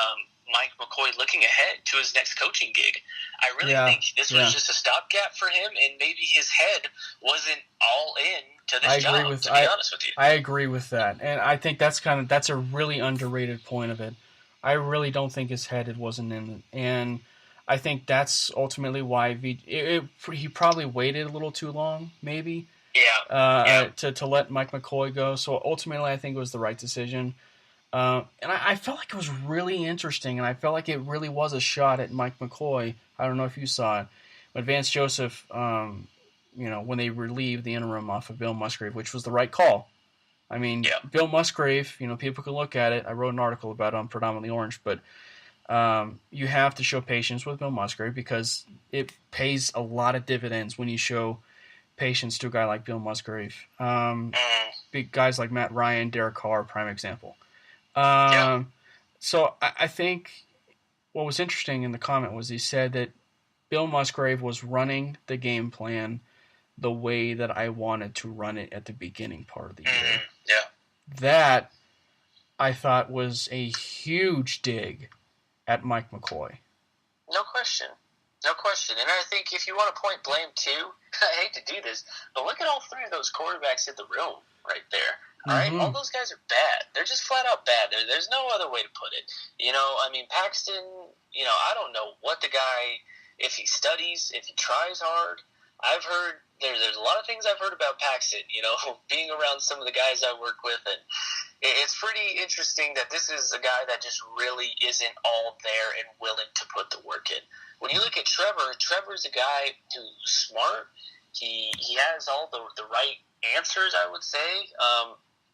Mike McCoy looking ahead to his next coaching gig. I really think this was just a stopgap for him, and maybe his head wasn't all in to this job, to be honest with you. I agree with that, and I think that's a really underrated point of it. I really don't think his head wasn't in it, and I think that's ultimately why he probably waited a little too long, maybe. To let Mike McCoy go. So ultimately, I think it was the right decision. And I felt like it was really interesting, and I felt like it really was a shot at Mike McCoy. I don't know if you saw it, but Vance Joseph, when they relieved the interim off of Bill Musgrave, which was the right call. I mean, Bill Musgrave, people can look at it. I wrote an article about it on Predominantly Orange, but you have to show patience with Bill Musgrave because it pays a lot of dividends when you show patience to a guy like Bill Musgrave. Big guys like Matt Ryan, Derek Carr, prime example. So I think what was interesting in the comment was he said that Bill Musgrave was running the game plan the way that I wanted to run it at the beginning part of the year. That, I thought, was a huge dig at Mike McCoy. No question. And I think if you want to point blame too, I hate to do this, but look at all three of those quarterbacks in the room right there. All right, all those guys are bad. They're just flat out bad. There's no other way to put it. Paxton, I don't know what the guy, if he studies, if he tries hard. I've heard, there's a lot of things I've heard about Paxton, being around some of the guys I work with, and it's pretty interesting that this is a guy that just really isn't all there and willing to put the work in. When you look at Trevor's a guy who's smart. He has all the right answers, I would say.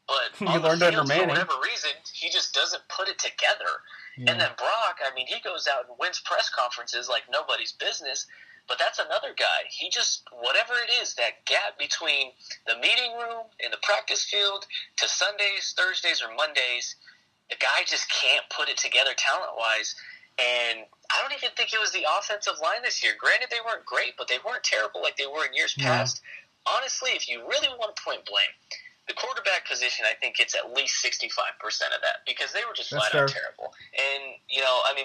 But You on learned the under field, Manning. for whatever reason, he just doesn't put it together. Yeah. And then Brock, he goes out and wins press conferences like nobody's business. But that's another guy. He just, whatever it is, that gap between the meeting room and the practice field to Sundays, Thursdays, or Mondays, the guy just can't put it together talent-wise. And I don't even think it was the offensive line this year. Granted, they weren't great, but they weren't terrible like they were in years past. Honestly, if you really want to point blame, the quarterback position, I think it's at least 65% of that because they were just flat out terrible. And,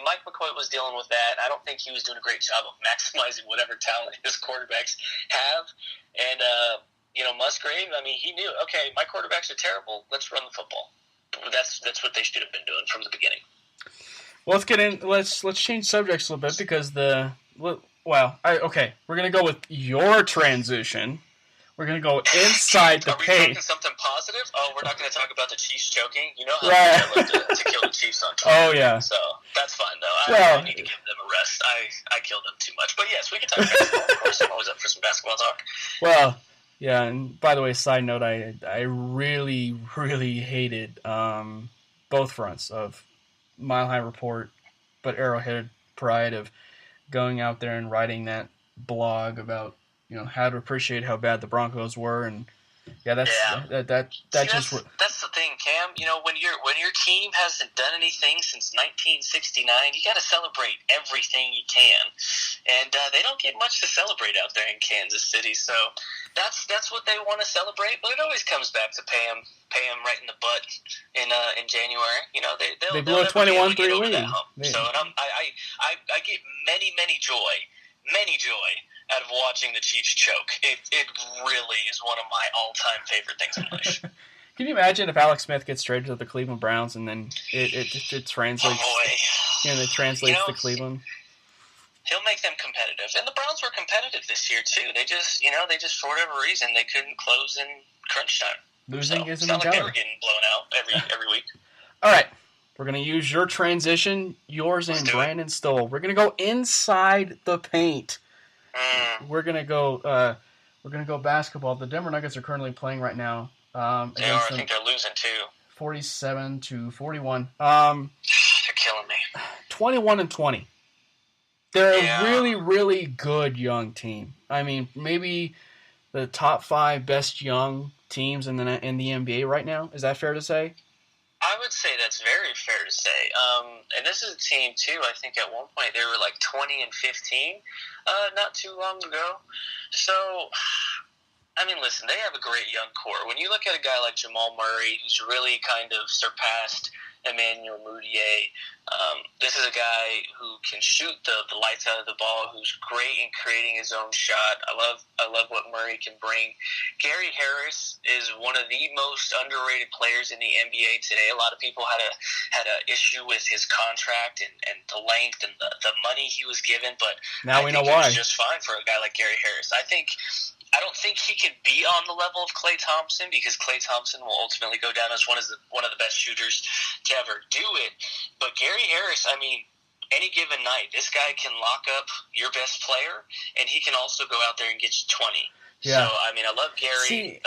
Mike McCoy was dealing with that. I don't think he was doing a great job of maximizing whatever talent his quarterbacks have. And, Musgrave, he knew, okay, my quarterbacks are terrible. Let's run the football. That's what they should have been doing from the beginning. Well, let's get in. Let's change subjects a little bit because we're gonna go with your transition. We're gonna go inside the Are we paint. talking something positive? Oh, we're not going to talk about the Chiefs choking. You know how I love to kill the Chiefs on Twitter. Oh yeah. So that's fine though. I need to give them a rest. I killed them too much. But yes, we can talk basketball. Of course, I'm always up for some basketball talk. Well, yeah. And by the way, side note, I really, really hated both fronts of Mile High Report, but Arrowhead Pride of going out there and writing that blog about how to appreciate how bad the Broncos were, and that's the thing, Cam. When your team hasn't done anything since 1969, you got to celebrate everything you can, and they don't get much to celebrate out there in Kansas City. So that's what they want to celebrate, but it always comes back to pay them right in the butt in January. They blew a 21-3 lead. So I get many joy out of watching the Chiefs choke. It really is one of my all-time favorite things in life. Can you imagine if Alex Smith gets traded to the Cleveland Browns and then it translates? Oh boy. and it translates You know, to Cleveland. He'll make them competitive, and the Browns were competitive this year too. They just for whatever reason they couldn't close in crunch time. Losing So, isn't it's not like they better. were getting blown out every week. All right, we're gonna use your transition, yours and Brandon Stoll. We're gonna go inside the paint. We're gonna go basketball. The Denver Nuggets are currently playing right now. They are. I think they're losing too. 47-41. They're killing me. 21-20. They're Yeah. a really, really good young team. I mean, maybe the top 5 best young teams in the NBA right now. Is that fair to say? I would say that's very fair to say. And this is a team too. I think at one point they were like 20-15, not too long ago. So, I mean, listen, they have a great young core. When you look at a guy like Jamal Murray, who's really kind of surpassed Emmanuel Mudiay, this is a guy who can shoot the lights out of the ball, who's great in creating his own shot. I love what Murray can bring. Gary Harris is one of the most underrated players in the NBA today. A lot of people had a issue with his contract and the length and the money he was given, but now we know think why. it was just fine for a guy like Gary Harris. I don't think he can be on the level of Klay Thompson, because Klay Thompson will ultimately go down as one of the best shooters to ever do it. But Gary Harris, I mean, any given night, this guy can lock up your best player, and he can also go out there and get you 20. Yeah. So, I mean, I love Gary.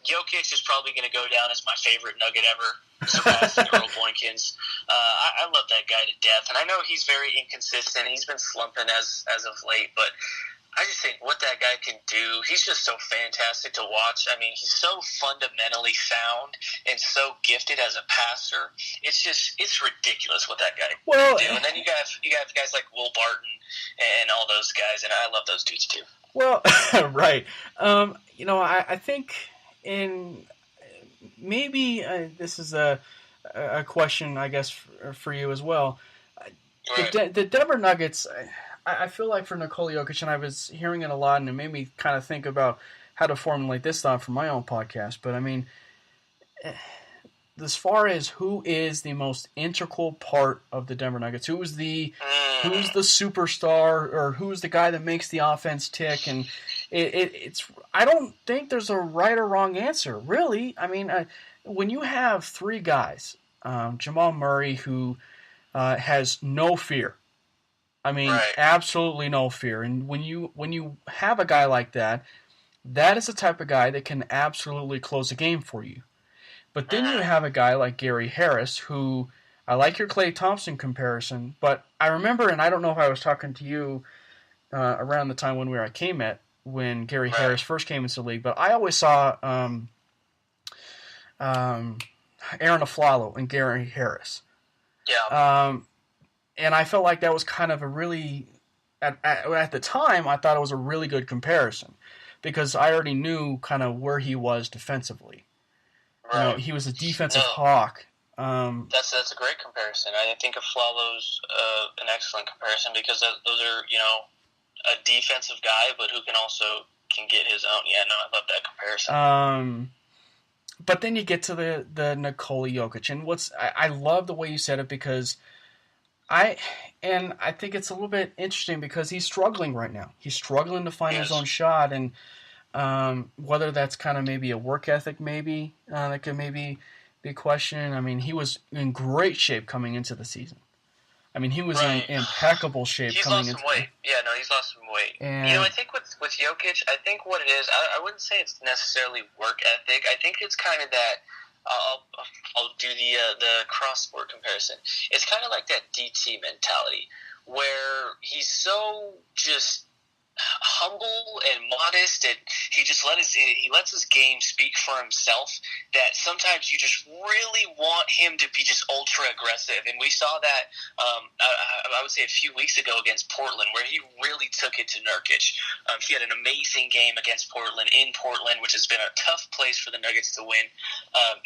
Jokic is probably going to go down as my favorite Nugget ever, surpassing Earl Boykins. I love that guy to death, and I know he's very inconsistent. He's been slumping as of late, but I just think what that guy can do, he's just so fantastic to watch. I mean, he's so fundamentally sound and so gifted as a passer. It's ridiculous what that guy can do. And then you got guys like Will Barton and all those guys, and I love those dudes too. Well, right. I think maybe this is a question, I guess, for you as well. Right. The Denver Nuggets, I feel like for Nikola Jokic, and I was hearing it a lot, and it made me kind of think about how to formulate this thought for my own podcast. But I mean, as far as who is the most integral part of the Denver Nuggets, who's the superstar, or who's the guy that makes the offense tick, and it's I don't think there's a right or wrong answer, really. I mean, when you have 3 guys, Jamal Murray, who has no fear. I mean, right. Absolutely no fear. And when you have a guy like that, that is the type of guy that can absolutely close a game for you. But then you have a guy like Gary Harris, who, I like your Klay Thompson comparison, but I remember, and I don't know if I was talking to you around the time when we were at K-Met, when Gary Harris first came into the league, but I always saw Aaron Aflalo and Gary Harris. Yeah. And I felt like that was kind of a really, at the time, I thought it was a really good comparison, because I already knew kind of where he was defensively. Right. He was a defensive hawk. That's a great comparison. I think Aflalo's an excellent comparison, because those are, a defensive guy, but who can get his own. Yeah, no, I love that comparison. But then you get to the Nikola Jokic, and I love the way you said it, because I think it's a little bit interesting, because he's struggling right now. He's struggling to find his own shot, and whether that's kind of maybe a work ethic, maybe that could maybe be questioned. I mean, he was in great shape coming into the season. I mean, he was in impeccable shape coming into. He's lost some weight. Yeah, no, he's lost some weight. And I think with Jokic, I think what it is, I wouldn't say it's necessarily work ethic. I think it's kind of that. I'll do the cross sport comparison. It's kind of like that DT mentality, where he's so just humble and modest, and he lets his game speak for himself, that sometimes you just really want him to be just ultra aggressive. And we saw that I would say a few weeks ago against Portland, where he really took it to Nurkic. He had an amazing game against Portland, in Portland, which has been a tough place for the Nuggets to win.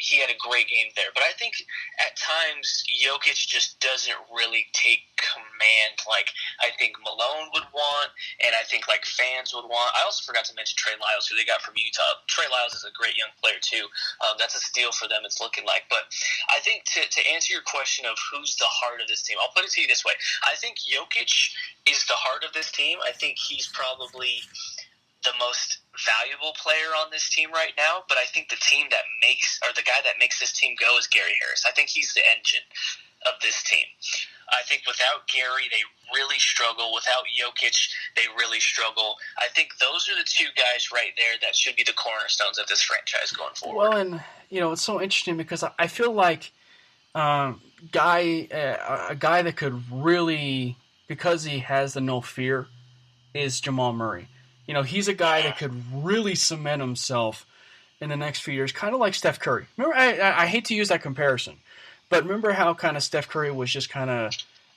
He had a great game there, but I think at times Jokic just doesn't really take command like I think Malone would want, and I think like fans would want. I also forgot to mention Trey Lyles, who they got from Utah. Trey Lyles is a great young player too. That's a steal for them, it's looking like. But I think to answer your question of who's the heart of this team, I'll put it to you this way. I think Jokic is the heart of this team. I think he's probably the most valuable player on this team right now, but I think the team that makes, or the guy that makes this team go, is Gary Harris. I think he's the engine of this team. I think without Gary, they really struggle. Without Jokic, they really struggle. I think those are the two guys right there that should be the cornerstones of this franchise going forward. Well, and it's so interesting because I feel like a guy that could really, because he has the no fear, is Jamal Murray. He's a guy that could really cement himself in the next few years, kind of like Steph Curry. Remember, I hate to use that comparison, but remember how kind of Steph Curry was just kind of,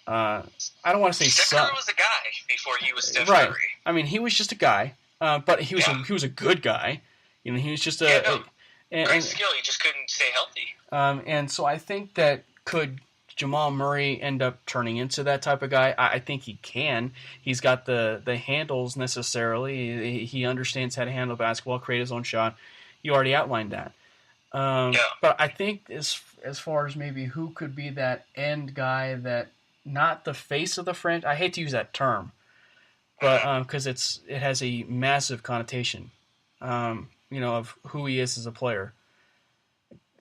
I don't want to say Steph Curry was a guy before he was Steph right. Curry. I mean, he was just a guy, but he was a good guy. He was just great skill. He just couldn't stay healthy. And so I think that could Jamal Murray end up turning into that type of guy? I think he can. He's got the handles necessarily. He understands how to handle basketball, create his own shot. You already outlined that. But I think as far as maybe who could be that end guy, that not the face of the franchise. I hate to use that term, but because it has a massive connotation, of who he is as a player.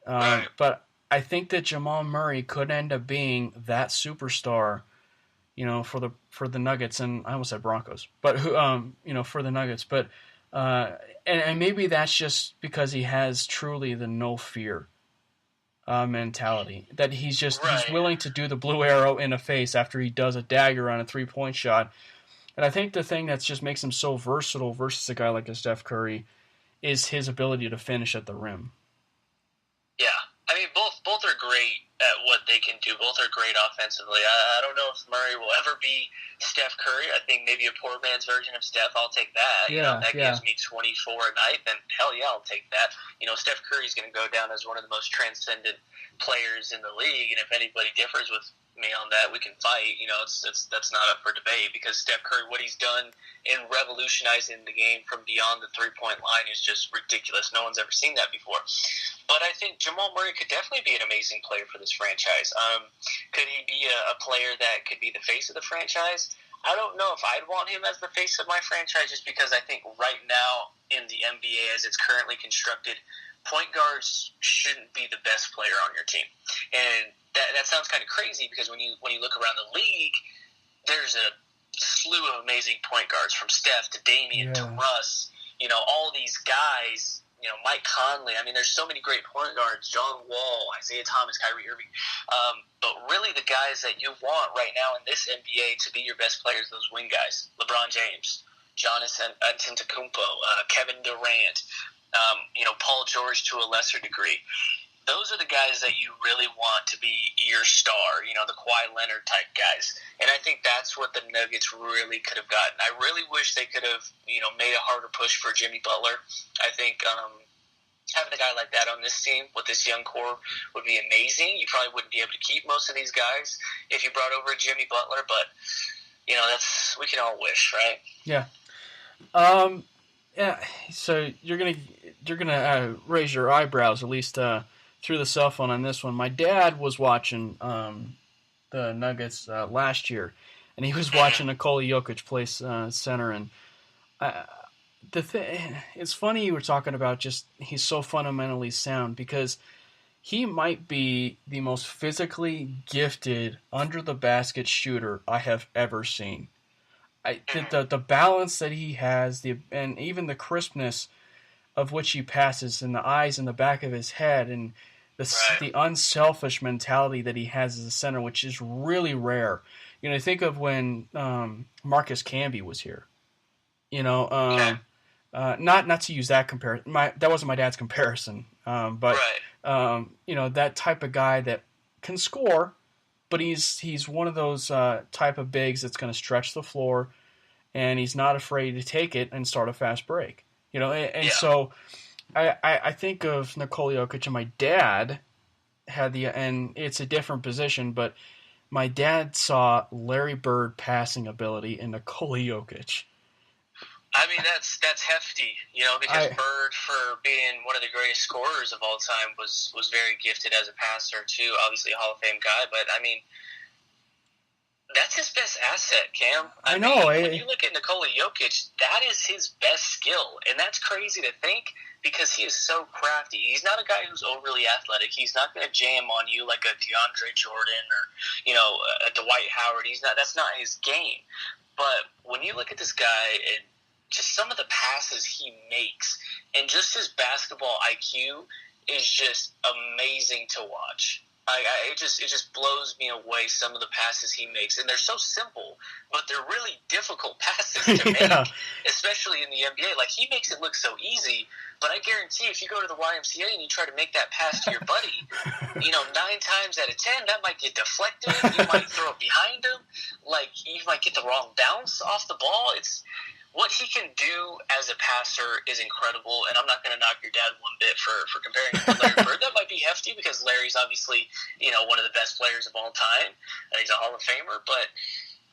Right. But I think that Jamal Murray could end up being that superstar, for the Nuggets, and I almost said Broncos, but for the Nuggets. But and maybe that's just because he has truly the no fear mentality, that he's willing to do the blue arrow in the face after he does a dagger on a 3-point shot. And I think the thing that just makes him so versatile versus a guy like a Steph Curry is his ability to finish at the rim. Yeah. I mean, both are great at what they can do. Both are great offensively. I don't know if Murray will ever be Steph Curry. I think maybe a poor man's version of Steph. I'll take that. Gives me 24 a night, then hell yeah, I'll take that. Steph Curry's going to go down as one of the most transcendent players in the league, and if anybody differs with me on that, we can fight. That's not up for debate, because Steph Curry, what he's done in revolutionizing the game from beyond the 3-point line is just ridiculous. No one's ever seen that before. But I think Jamal Murray could definitely be an amazing player for this franchise. Could he be a player that could be the face of the franchise? I don't know if I'd want him as the face of my franchise, just because I think right now in the NBA as it's currently constructed, point guards shouldn't be the best player on your team. And that sounds kind of crazy, because when you look around the league, there's a slew of amazing point guards, from Steph to Damian to Russ, all these guys, Mike Conley. I mean, there's so many great point guards, John Wall, Isaiah Thomas, Kyrie Irving. But really the guys that you want right now in this NBA to be your best players, those wing guys, LeBron James, Giannis Antetokounmpo, Kevin Durant, Paul George to a lesser degree. Those are the guys that you really want to be your star, the Kawhi Leonard type guys. And I think that's what the Nuggets really could have gotten. I really wish they could have, made a harder push for Jimmy Butler. I think having a guy like that on this team with this young core would be amazing. You probably wouldn't be able to keep most of these guys if you brought over Jimmy Butler, but, we can all wish, right? Yeah. Yeah. So you're gonna raise your eyebrows, at least through the cell phone on this one. My dad was watching the Nuggets last year, and he was watching Nikola Jokic play center. And it's funny you were talking about just he's so fundamentally sound, because he might be the most physically gifted under the basket shooter I have ever seen. The balance that he has, and even the crispness of which he passes, and the eyes in the back of his head, and the unselfish mentality that he has as a center, which is really rare. Think of when Marcus Camby was here. Not to use that comparison. That wasn't my dad's comparison. But that type of guy that can score, but he's one of those type of bigs that's going to stretch the floor, and he's not afraid to take it and start a fast break. So I think of Nikola Jokic, and my dad had and it's a different position, but my dad saw Larry Bird passing ability in Nikola Jokic. I mean, that's hefty, because Bird, for being one of the greatest scorers of all time, was very gifted as a passer too. Obviously, a Hall of Fame guy, but I mean, that's his best asset, Cam. I know. When you look at Nikola Jokic, that is his best skill, and that's crazy to think because he is so crafty. He's not a guy who's overly athletic. He's not going to jam on you like a DeAndre Jordan or a Dwight Howard. That's not his game. But when you look at this guy and just some of the passes he makes, and just his basketball IQ is just amazing to watch. It just blows me away, some of the passes he makes, and they're so simple, but they're really difficult passes to make, especially in the NBA. Like, he makes it look so easy, but I guarantee if you go to the YMCA and you try to make that pass to your buddy, 9 times out of 10 that might get deflected. You might throw it behind him, like you might get the wrong bounce off the ball. What he can do as a passer is incredible, and I'm not going to knock your dad one bit for comparing him to Larry Bird. That might be hefty because Larry's obviously, one of the best players of all time. He's a Hall of Famer, but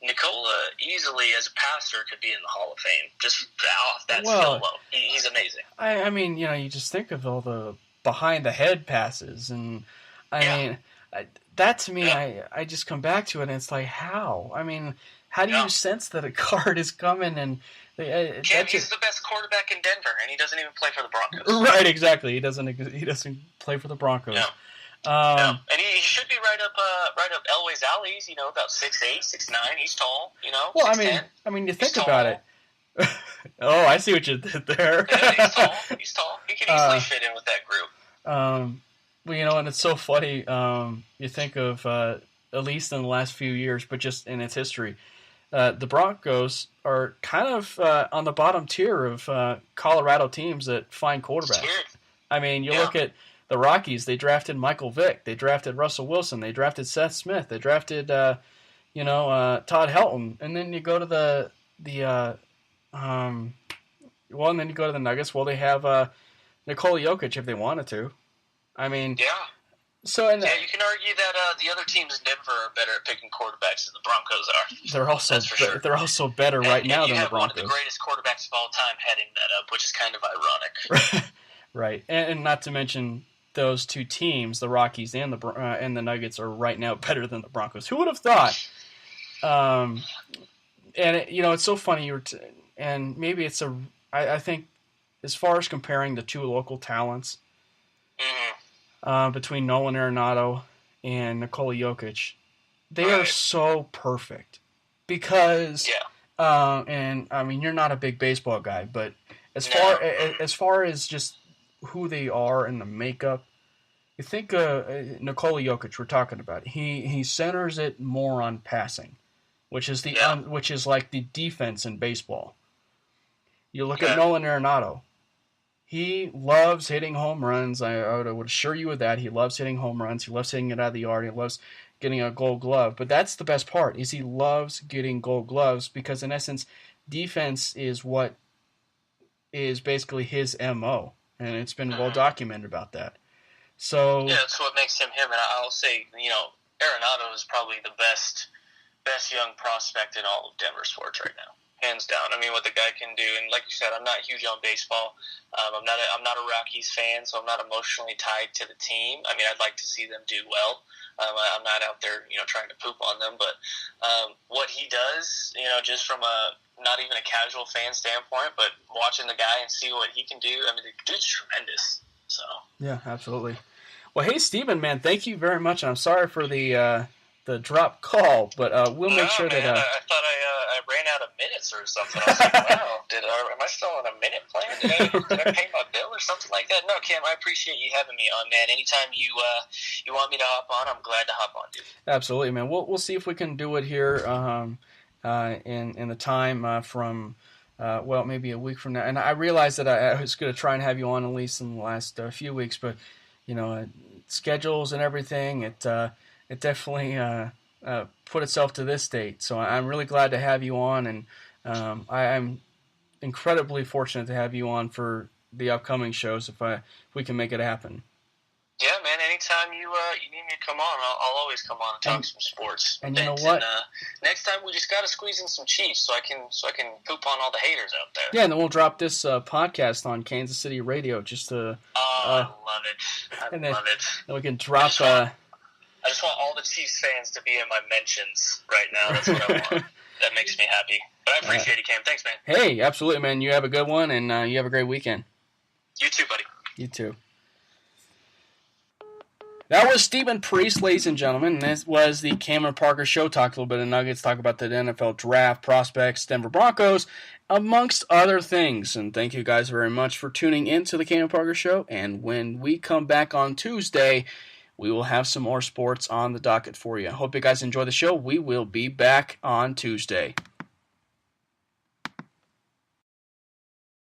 Nikola easily, as a passer, could be in the Hall of Fame just off that skill alone. He's amazing. I mean, you just think of all the behind-the-head passes, and I mean, that to me, I just come back to it, and it's like, how? I mean, how do you sense that a card is coming and... he's the best quarterback in Denver, and he doesn't even play for the Broncos. Right, exactly. He doesn't play for the Broncos. No. And he should be right up Elway's alleys. About 6'8", 6'9". He's tall. Well, 6'10". I mean, you think about it. Oh, I see what you did there. Yeah, he's tall. He can easily fit in with that group. Well, and it's so funny. You think of at least in the last few years, but just in its history. The Broncos are kind of on the bottom tier of Colorado teams that find quarterbacks. I mean, you look at the Rockies. They drafted Michael Vick. They drafted Russell Wilson. They drafted Seth Smith. They drafted, Todd Helton. And then you go to the and then you go to the Nuggets. Well, they have Nikola Jokic if they wanted to. I mean, So you can argue that the other teams in Denver are better at picking quarterbacks than the Broncos are. They're also better right now than the Broncos. You have one of the greatest quarterbacks of all time heading that up, which is kind of ironic. Right, and not to mention those two teams, the Rockies and the Nuggets, are right now better than the Broncos. Who would have thought? And it's so funny. And maybe it's I think as far as comparing the two local talents. Mm-hmm. Between Nolan Arenado and Nikola Jokic, they are so perfect because, and I mean, you're not a big baseball guy, but as far as just who they are and the makeup, you think Nikola Jokic, we're talking about, he centers it more on passing, which is which is like the defense in baseball. You look at Nolan Arenado. He loves hitting home runs. I would assure you of that. He loves hitting home runs. He loves hitting it out of the yard. He loves getting a gold glove. But that's the best part, is he loves getting gold gloves because, in essence, defense is what is basically his MO. And it's been well documented about that. So that's what makes him him. And I'll say, Arenado is probably the best young prospect in all of Denver sports right now. Hands down. I mean, what the guy can do, and like you said, I'm not huge on baseball. I'm not a Rockies fan, so I'm not emotionally tied to the team. I mean, I'd like to see them do well. I'm not out there, trying to poop on them, but what he does, just from not even a casual fan standpoint, but watching the guy and see what he can do. I mean, the dude's tremendous. So yeah, absolutely. Well, hey, Steven, man, thank you very much. I'm sorry for the drop call, but we'll make sure that. I thought I ran out of minutes or something. I was like, wow, am I still on a minute plan? Did I pay my bill or something like that? No, Cam, I appreciate you having me on, man. Anytime you want me to hop on, I'm glad to hop on, dude. Absolutely, man. We'll see if we can do it here in the time from maybe a week from now. And I realized that I was going to try and have you on at least in the last few weeks, but schedules and everything, it definitely put itself to this date. So I'm really glad to have you on, and I'm incredibly fortunate to have you on for the upcoming shows if we can make it happen. Yeah, man, anytime you need me to come on, I'll always come on and talk some sports. And you know what? Next time we just got to squeeze in some Chiefs so I can poop on all the haters out there. Yeah, and then we'll drop this podcast on Kansas City radio just to. I love it. I love it. Then we can drop. I just want all the Chiefs fans to be in my mentions right now. That's what I want. That makes me happy. But I appreciate it, Cam. Thanks, man. Hey, absolutely, man. You have a good one, and you have a great weekend. You too, buddy. You too. That was Stephen Priest, ladies and gentlemen. This was the Cameron Parker Show. Talk a little bit of Nuggets, talk about the NFL draft, prospects, Denver Broncos, amongst other things. And thank you guys very much for tuning in to the Cameron Parker Show. And when we come back on Tuesday, we will have some more sports on the docket for you. I hope you guys enjoy the show. We will be back on Tuesday.